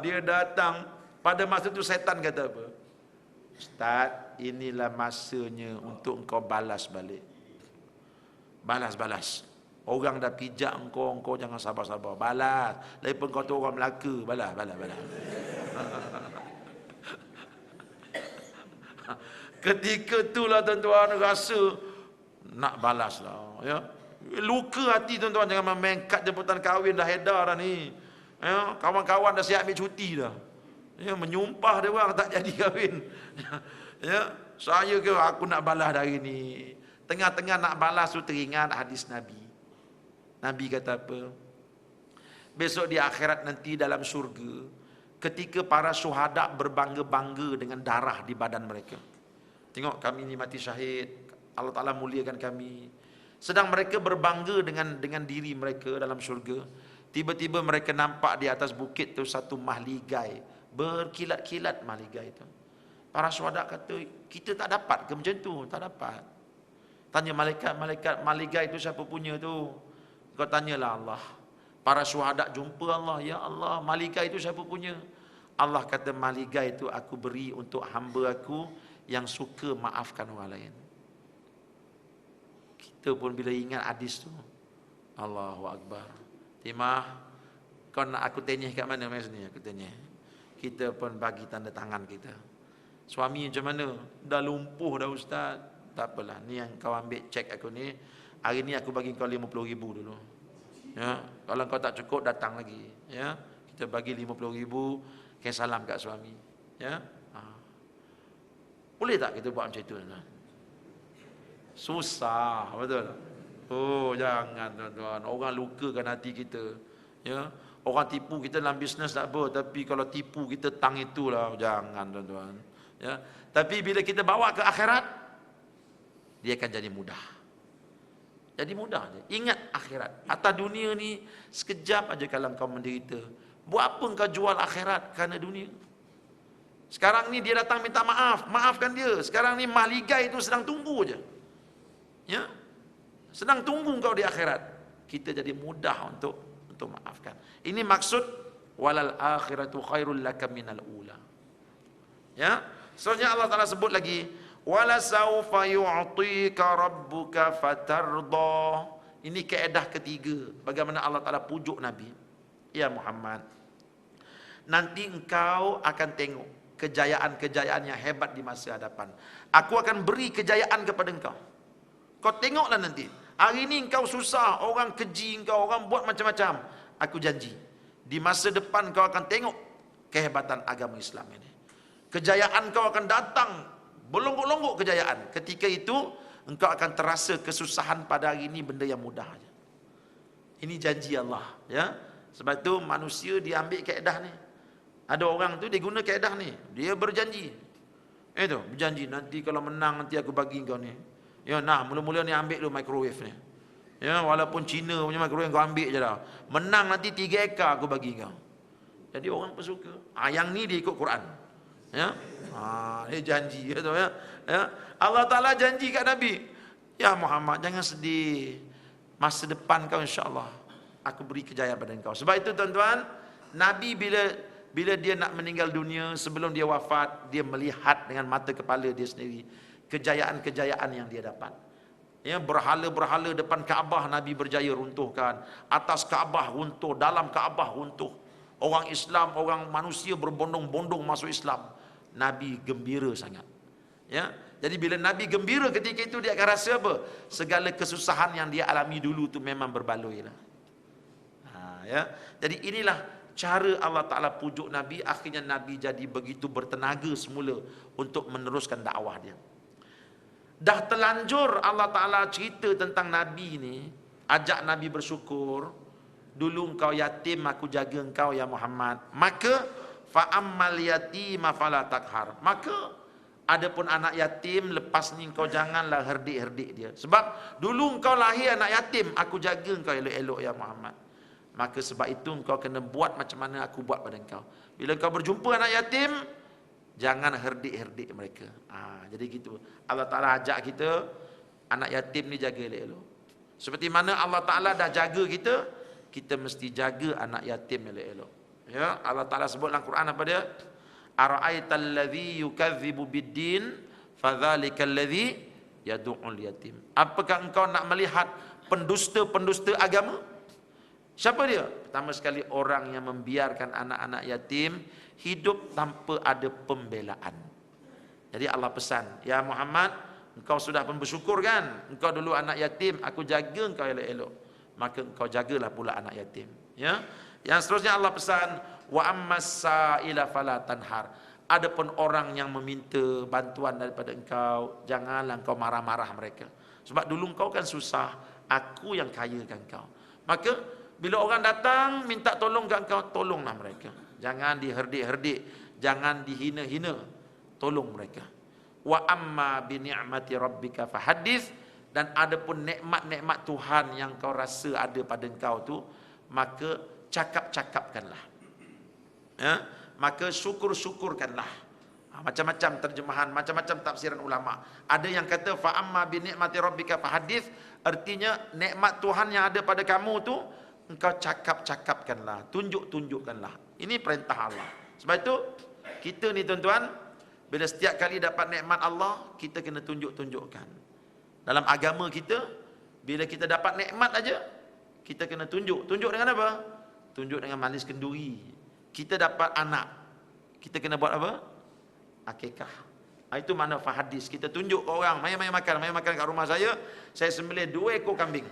Dia datang. Pada masa tu setan kata apa? Ustaz, inilah masanya untuk engkau balas balik. Balas. Orang dah pijak engkau jangan sabar-sabar. Balas. Lagipun kau tu orang Melaka. Balas. Ketika itulah tuan-tuan rasa nak balas lah. Ya. Luka hati tuan-tuan, jangan main kad jemputan kahwin dah edar dah ni. Ya. Kawan-kawan dah siap ambil cuti dah. Ya. Menyumpah dia orang tak jadi kahwin. Ya. Saya ke aku nak balas hari ni. Tengah-tengah nak balas tu teringat hadis Nabi. Nabi kata apa? Besok di akhirat nanti dalam surga, ketika para syuhada berbangga-bangga dengan darah di badan mereka. Tengok kami ni mati syahid, Allah Ta'ala muliakan kami. Sedang mereka berbangga dengan diri mereka dalam surga. Tiba-tiba mereka nampak di atas bukit tu satu mahligai, berkilat-kilat mahligai itu. Para syuhada kata, kita tak dapat ke macam tu? Tak dapat. Tanya malaikat, mahligai itu siapa punya tu? Kau tanyalah Allah. Para syuhada jumpa Allah. Ya Allah, mahligai itu siapa punya? Allah kata, mahligai itu aku beri untuk hamba aku yang suka maafkan orang lain. Kita pun bila ingat hadis tu, Allahu Akbar. Timah, kau nak aku tenyeh kat mana masa ni? Aku tenyeh. Kita pun bagi tanda tangan kita. Suami macam mana? Dah lumpuh dah ustaz. Tak apalah, ni yang kau ambil cek aku ni. Hari ni aku bagi kau 50,000 dulu. Ya, kalau kau tak cukup datang lagi. Ya, kita bagi 50,000, kayak salam kat suami. Ya, boleh tak kita buat macam itu? Susah, betul. Oh, jangan tuan-tuan. Orang lukakan hati kita. Ya, orang tipu kita dalam bisnes tak apa, tapi kalau tipu kita tang itulah, jangan tuan-tuan. Ya, tapi bila kita bawa ke akhirat, dia akan jadi mudah. Jadi mudah je. Ingat akhirat. Atas dunia ni sekejap aja kalau kau menderita. Buat apa kau jual akhirat kerana dunia? Sekarang ni dia datang minta maaf, maafkan dia. Sekarang ni mahligai itu sedang tunggu je. Ya. Sedang tunggu kau di akhirat. Kita jadi mudah untuk maafkan. Ini maksud walal akhiratu khairul laka minal ula. Ya. Seterusnya Allah Taala sebut lagi wala saufa yu'tika rabbuka fatarda. Ini kaedah ketiga bagaimana Allah Taala pujuk Nabi. Ya Muhammad, nanti engkau akan tengok kejayaan-kejayaan yang hebat di masa hadapan. Aku akan beri kejayaan kepada engkau. Kau tengoklah nanti. Hari ini engkau susah, orang keji engkau, orang buat macam-macam. Aku janji, di masa depan kau akan tengok kehebatan agama Islam ini. Kejayaan kau akan datang, berlonggok-longgok kejayaan. Ketika itu engkau akan terasa kesusahan pada hari ini benda yang mudah aja. Ini janji Allah, ya. Sebab itu manusia dia ambil kaedah ni. Ada orang tu dia guna kaedah ni. Dia berjanji. Itu, berjanji nanti kalau menang nanti aku bagi kau ni. Ya, nah, mula-mula ni ambil dulu microwave ni. Ya, walaupun Cina punya microwave kau ambil je dah. Menang nanti 3 ekar aku bagi kau. Jadi orang pun suka. Yang ni dia ikut Quran. Ya. Dia janji gitu ya. Ya. Allah Taala janji kat Nabi, ya Muhammad jangan sedih. Masa depan kau insya-Allah aku beri kejayaan pada engkau. Sebab itu tuan-tuan, Nabi bila dia nak meninggal dunia, sebelum dia wafat, dia melihat dengan mata kepala dia sendiri kejayaan-kejayaan yang dia dapat. Ya, berhala-berhala depan Kaabah Nabi berjaya runtuhkan, atas Kaabah runtuh, dalam Kaabah runtuh. Orang Islam, orang manusia berbondong-bondong masuk Islam. Nabi gembira sangat. Ya, jadi bila Nabi gembira ketika itu, dia akan rasa apa? Segala kesusahan yang dia alami dulu tu memang berbaloi lah. Ya, jadi inilah cara Allah Ta'ala pujuk Nabi. Akhirnya Nabi jadi begitu bertenaga semula untuk meneruskan dakwah dia. Dah terlanjur Allah Ta'ala cerita tentang Nabi ni, ajak Nabi bersyukur. Dulu engkau yatim, aku jaga engkau ya Muhammad. Maka fa'ammal yatima fala takhar. Maka adapun anak yatim, lepas ni engkau janganlah herdik-herdik dia. Sebab dulu engkau lahir anak yatim, aku jaga engkau elok-elok ya Muhammad. Maka sebab itu engkau kena buat macam mana aku buat pada engkau. Bila engkau berjumpa anak yatim, jangan herdik-herdik mereka. Jadi gitu. Allah Ta'ala ajak kita, anak yatim ni jaga elok-elok. Seperti mana Allah Ta'ala dah jaga kita, kita mesti jaga anak yatim elok-elok. Ya, Allah Ta'ala sebut dalam Quran apa dia? Ara'aital ladzi yukadzibu biddin fadzalikal ladzi yad'ul yatim. Apakah engkau nak melihat pendusta-pendusta agama? Siapa dia? Pertama sekali orang yang membiarkan anak-anak yatim hidup tanpa ada pembelaan. Jadi Allah pesan, ya Muhammad, engkau sudah pun bersyukur kan? Engkau dulu anak yatim, aku jaga engkau elok-elok. Maka engkau jagalah pula anak yatim. Ya. Yang seterusnya Allah pesan, wa ammas sa'ila fala tanhar. Adapun orang yang meminta bantuan daripada engkau, janganlah engkau marah-marah mereka. Sebab dulu engkau kan susah, aku yang kayakan engkau. Maka bila orang datang minta tolong kat engkau, tolonglah mereka. Jangan diherdik-herdik, jangan dihina-hina. Tolong mereka. Wa amma bi ni'mati rabbika fahaddits. Dan adapun nikmat-nikmat Tuhan yang kau rasa ada pada engkau tu, maka cakap-cakapkanlah. Ya? Maka syukur-syukurkanlah. Macam-macam terjemahan, macam-macam tafsiran ulama. Ada yang kata fa amma bi ni'mati rabbika fahaddits, artinya nikmat Tuhan yang ada pada kamu tu engkau cakap-cakapkanlah, tunjuk-tunjukkanlah. Ini perintah Allah. Sebab itu kita ni tuan-tuan, bila setiap kali dapat nikmat Allah, kita kena tunjuk-tunjukkan. Dalam agama kita, bila kita dapat nikmat aja, kita kena tunjuk. Tunjuk dengan apa? Tunjuk dengan malis kenduri. Kita dapat anak, kita kena buat apa? Akikah. Itu makna fahaddits. Kita tunjuk ke orang, mari makan kat rumah saya sembelih 2 ekor kambing.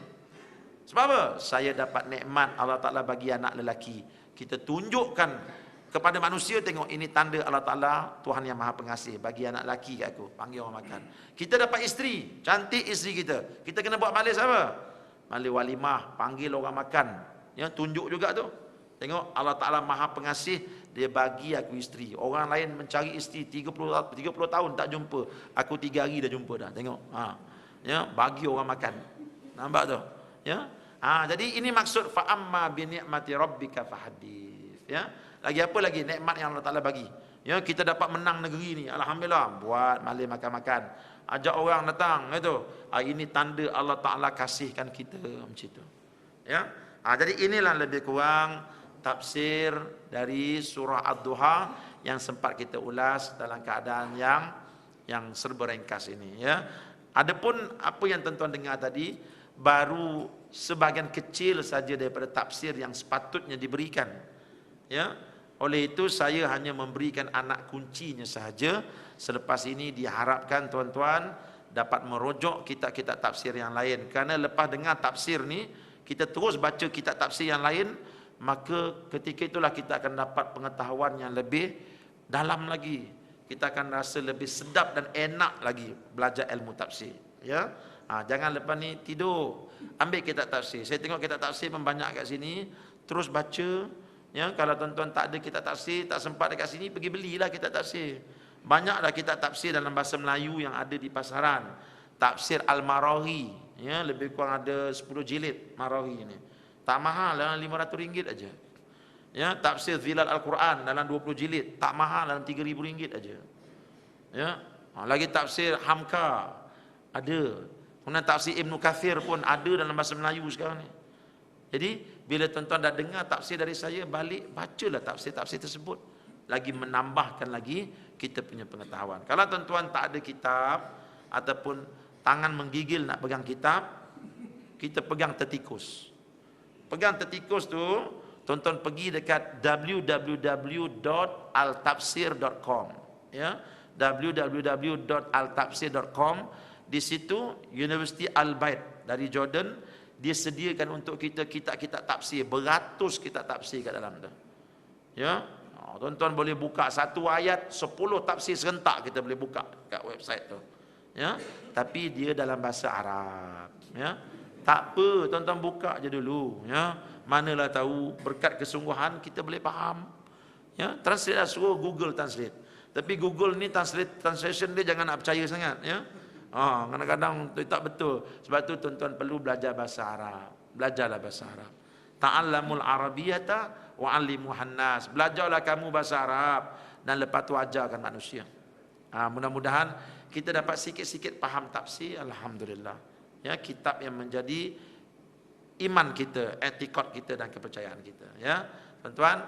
Sebab apa? Saya dapat nikmat Allah Ta'ala bagi anak lelaki. Kita tunjukkan kepada manusia, tengok ini tanda Allah Ta'ala Tuhan yang Maha Pengasih bagi anak lelaki kat aku. Panggil orang makan. Kita dapat isteri, cantik isteri kita. Kita kena buat majlis apa? Majlis walimah, panggil orang makan. Ya, tunjuk juga tu. Tengok Allah Ta'ala Maha Pengasih, dia bagi aku isteri. Orang lain mencari isteri 30 tahun tak jumpa. Aku 3 hari dah jumpa dah. Tengok. Ya, bagi orang makan. Nampak tu? Ya. Jadi ini maksud fa amma bi ni'mati rabbika fahaddits. Ya. Lagi apa lagi nikmat yang Allah Taala bagi? Ya, kita dapat menang negeri ni. Alhamdulillah, buat majlis makan-makan. Ajak orang datang gitu. Ini tanda Allah Taala kasihkan kita macam itu. Ya. Jadi inilah lebih kurang tafsir dari surah Ad-Duha yang sempat kita ulas dalam keadaan yang serba ringkas ini, ya. Adapun apa yang tuan-tuan dengar tadi baru sebahagian kecil saja daripada tafsir yang sepatutnya diberikan. Ya. Oleh itu saya hanya memberikan anak kuncinya sahaja. Selepas ini diharapkan tuan-tuan dapat merujuk kitab-kitab tafsir yang lain. Kerana lepas dengar tafsir ni, kita terus baca kitab tafsir yang lain, maka ketika itulah kita akan dapat pengetahuan yang lebih dalam lagi. Kita akan rasa lebih sedap dan enak lagi belajar ilmu tafsir. Ya. Jangan lepas ni tidur, ambil kitab tafsir. Saya tengok kitab tafsir pun banyak kat sini, terus baca. Ya, kalau tuan-tuan tak ada kitab tafsir, tak sempat dekat sini, pergi belilah kitab tafsir. Banyaklah kitab tafsir dalam bahasa Melayu yang ada di pasaran. Tafsir Al-Marawi, ya, lebih kurang ada 10 jilid Marawi ini. Tak mahal, dalam RM500 aja. Ya, tafsir Zilal Al-Quran dalam 20 jilid, tak mahal, dalam RM3,000 aja. Ya, lagi tafsir Hamka ada. Kemudian tafsir Ibn Kathir pun ada dalam bahasa Melayu sekarang ni. Jadi bila tuan-tuan dah dengar tafsir dari saya, balik bacalah tafsir-tafsir tersebut. Lagi menambahkan lagi kita punya pengetahuan. Kalau tuan-tuan tak ada kitab ataupun tangan menggigil nak pegang kitab, kita pegang tertikus. Pegang tertikus tu, tuan-tuan pergi dekat www.altafsir.com, ya, www.altafsir.com. Di situ University Al-Bait dari Jordan, dia sediakan untuk kita kitab-kitab tafsir, beratus kitab tafsir kat dalam tu. Ya, tuan-tuan boleh buka satu ayat 10 tafsir serentak, kita boleh buka kat website tu. ya, tapi dia dalam bahasa Arab, ya. Tak apa, tuan-tuan buka je dulu, ya. Manalah tahu berkat kesungguhan kita boleh faham. Ya, translate lah, suruh Google Translate. Tapi Google ni translation dia jangan nak percaya sangat, ya. Kadang-kadang tak betul. Sebab tu tuan-tuan perlu belajar bahasa Arab. Belajarlah bahasa Arab. Ta'allamul arabiyyata wa 'allimuhan nas. Belajarlah kamu bahasa Arab dan lepas tu ajarkan manusia. Mudah-mudahan kita dapat sikit-sikit faham tafsir, alhamdulillah. Ya, kitab yang menjadi iman kita, etikad kita dan kepercayaan kita, ya. Tuan-tuan,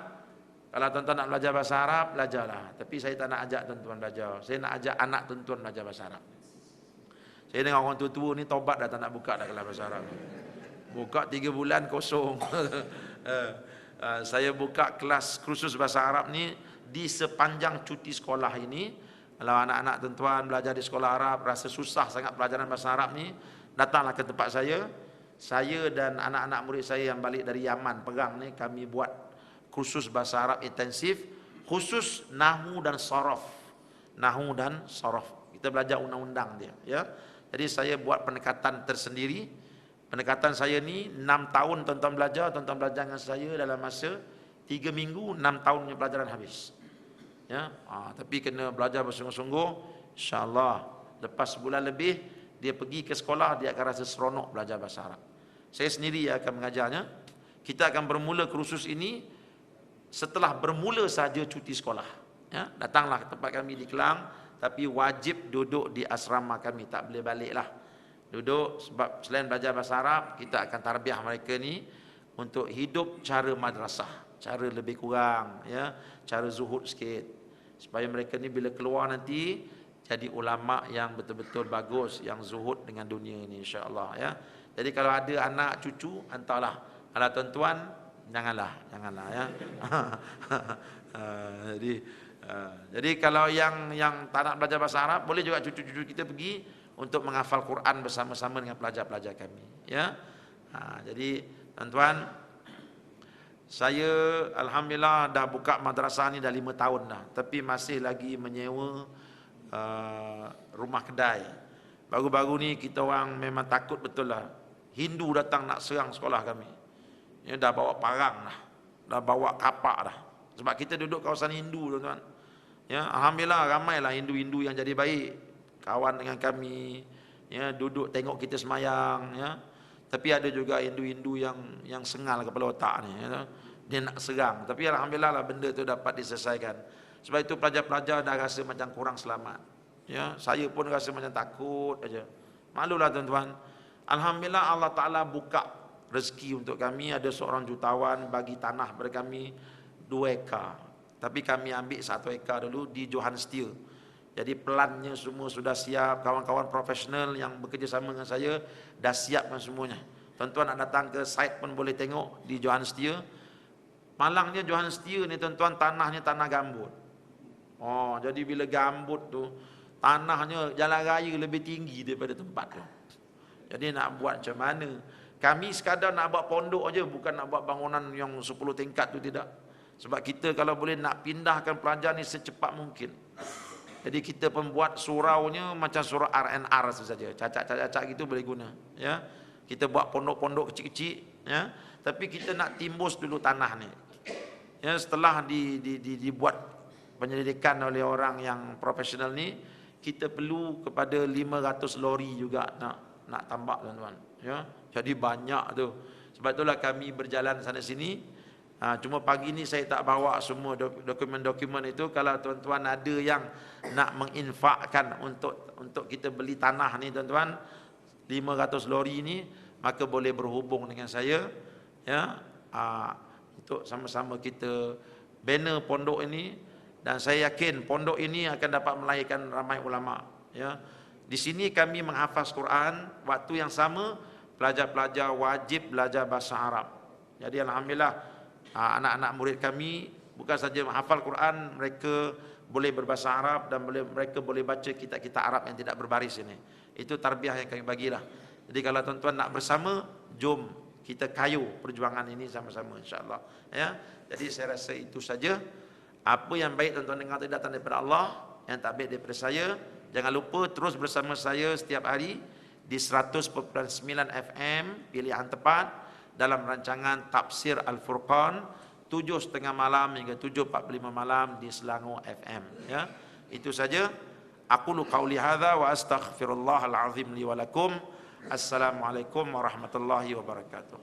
kalau tuan-tuan nak belajar bahasa Arab, belajarlah. Tapi saya tak nak ajak tuan-tuan belajar. Saya nak ajak anak tuan-tuan belajar bahasa Arab. Saya dengar orang tua-tua ni taubat dah tak nak buka dah kelas bahasa Arab. Buka 3 bulan kosong. Saya buka kelas kursus bahasa Arab ni di sepanjang cuti sekolah ini. Kalau anak-anak tuan-tuan belajar di sekolah Arab, rasa susah sangat pelajaran bahasa Arab ni, datanglah ke tempat saya. Saya dan anak-anak murid saya yang balik dari Yaman pegang ni, kami buat kursus bahasa Arab intensif, khusus nahwu dan sharaf. Nahwu dan sharaf. Kita belajar undang-undang dia, ya. Jadi saya buat pendekatan tersendiri. Pendekatan saya ni 6 tahun tuan-tuan belajar dengan saya dalam masa 3 minggu, 6 tahun punya pelajaran habis. Ya, tapi kena belajar bersungguh-sungguh. InsyaAllah lepas sebulan lebih dia pergi ke sekolah, dia akan rasa seronok belajar bahasa Arab. Saya sendiri yang akan mengajarnya. Kita akan bermula kursus ini setelah bermula saja cuti sekolah. Ya, datanglah ke tempat kami di Kelang, tapi wajib duduk di asrama kami, tak boleh balik lah. Duduk, sebab selain belajar bahasa Arab, kita akan tarbiyah mereka ni untuk hidup cara madrasah, cara lebih kurang, ya, cara zuhud sikit, supaya mereka ni bila keluar nanti jadi ulama yang betul-betul bagus, yang zuhud dengan dunia ni, insya-Allah, ya. Jadi kalau ada anak cucu, hantarlah. Kalau tuan-tuan, janganlah, ya. Jadi kalau yang tak nak belajar bahasa Arab, boleh juga cucu-cucu kita pergi untuk menghafal Quran bersama-sama dengan pelajar-pelajar kami, ya. Jadi tuan-tuan, saya alhamdulillah dah buka madrasah ni dah 5 tahun dah, tapi masih lagi menyewa rumah kedai. Baru-baru ni kita orang memang takut betul lah. Hindu datang nak serang sekolah kami. Ya, dah bawa parang dah, dah bawa kapak dah. Sebab kita duduk kawasan Hindu, tuan-tuan. Ya, alhamdulillah ramailah Hindu-Hindu yang jadi baik, kawan dengan kami, ya, duduk tengok kita semayang, ya. Tapi ada juga Hindu-Hindu yang sengal kepala otak ni, ya. Dia nak serang. Tapi alhamdulillah lah benda tu dapat diselesaikan. Sebab itu pelajar-pelajar dah rasa macam kurang selamat. Ya, saya pun rasa macam takut aja. Malulah tuan-tuan. Alhamdulillah Allah Taala buka rezeki untuk kami. Ada seorang jutawan bagi tanah kepada kami 2 ekar. Tapi kami ambil 1 ekar dulu di Johannesburg. Jadi pelannya semua sudah siap. Kawan-kawan profesional yang bekerja sama dengan saya dah siapkan semuanya. Tuan-tuan nak datang ke site pun boleh tengok di Johannesburg. Malangnya Johannesburg ni tuan-tuan, tanahnya tanah gambut. Jadi bila gambut tu, tanahnya jalan raya lebih tinggi daripada tempat tu. Jadi nak buat macam mana? Kami sekadar nak buat pondok aja, bukan nak buat bangunan yang 10 tingkat tu, tidak. Sebab kita kalau boleh nak pindahkan pelajar ni secepat mungkin. Jadi kita pun buat suraunya macam surau R&R saja. Cacak-cacak gitu boleh guna, ya. Kita buat pondok-pondok kecil-kecil, ya. Tapi kita nak timbus dulu tanah ni. Ya, setelah dibuat penyelidikan oleh orang yang profesional ni, kita perlu kepada 500 lori juga nak tambak, tuan-tuan, ya. Jadi banyak tu. Sebab itulah kami berjalan sana sini. Cuma pagi ni saya tak bawa semua dokumen-dokumen itu. Kalau tuan-tuan ada yang nak menginfakkan untuk kita beli tanah ni, tuan-tuan, 500 lori ni, maka boleh berhubung dengan saya, ya, untuk sama-sama kita bina pondok ini. Dan saya yakin pondok ini akan dapat melahirkan ramai ulama, ya. Di sini kami menghafaz Quran, waktu yang sama pelajar-pelajar wajib belajar bahasa Arab. Jadi alhamdulillah anak-anak murid kami bukan saja menghafal Quran, mereka boleh berbahasa Arab dan mereka boleh baca kitab-kitab Arab yang tidak berbaris ini. Itu tarbiyah yang kami bagilah. Jadi kalau tuan-tuan nak bersama, jom kita kayu perjuangan ini sama-sama, insya-Allah, ya. Jadi saya rasa itu saja. Apa yang baik tuan-tuan dengar tadi datang daripada Allah, yang tak baik daripada saya. Jangan lupa terus bersama saya setiap hari di 100.9 FM pilihan tepat dalam rancangan Tafsir Al-Furqan 7.30 malam hingga 7.45 malam di Selangor FM. Ya, itu saja. Aqulu qauli hadza wa astaghfirullahal azim li wa lakum. Assalamualaikum warahmatullahi wabarakatuh.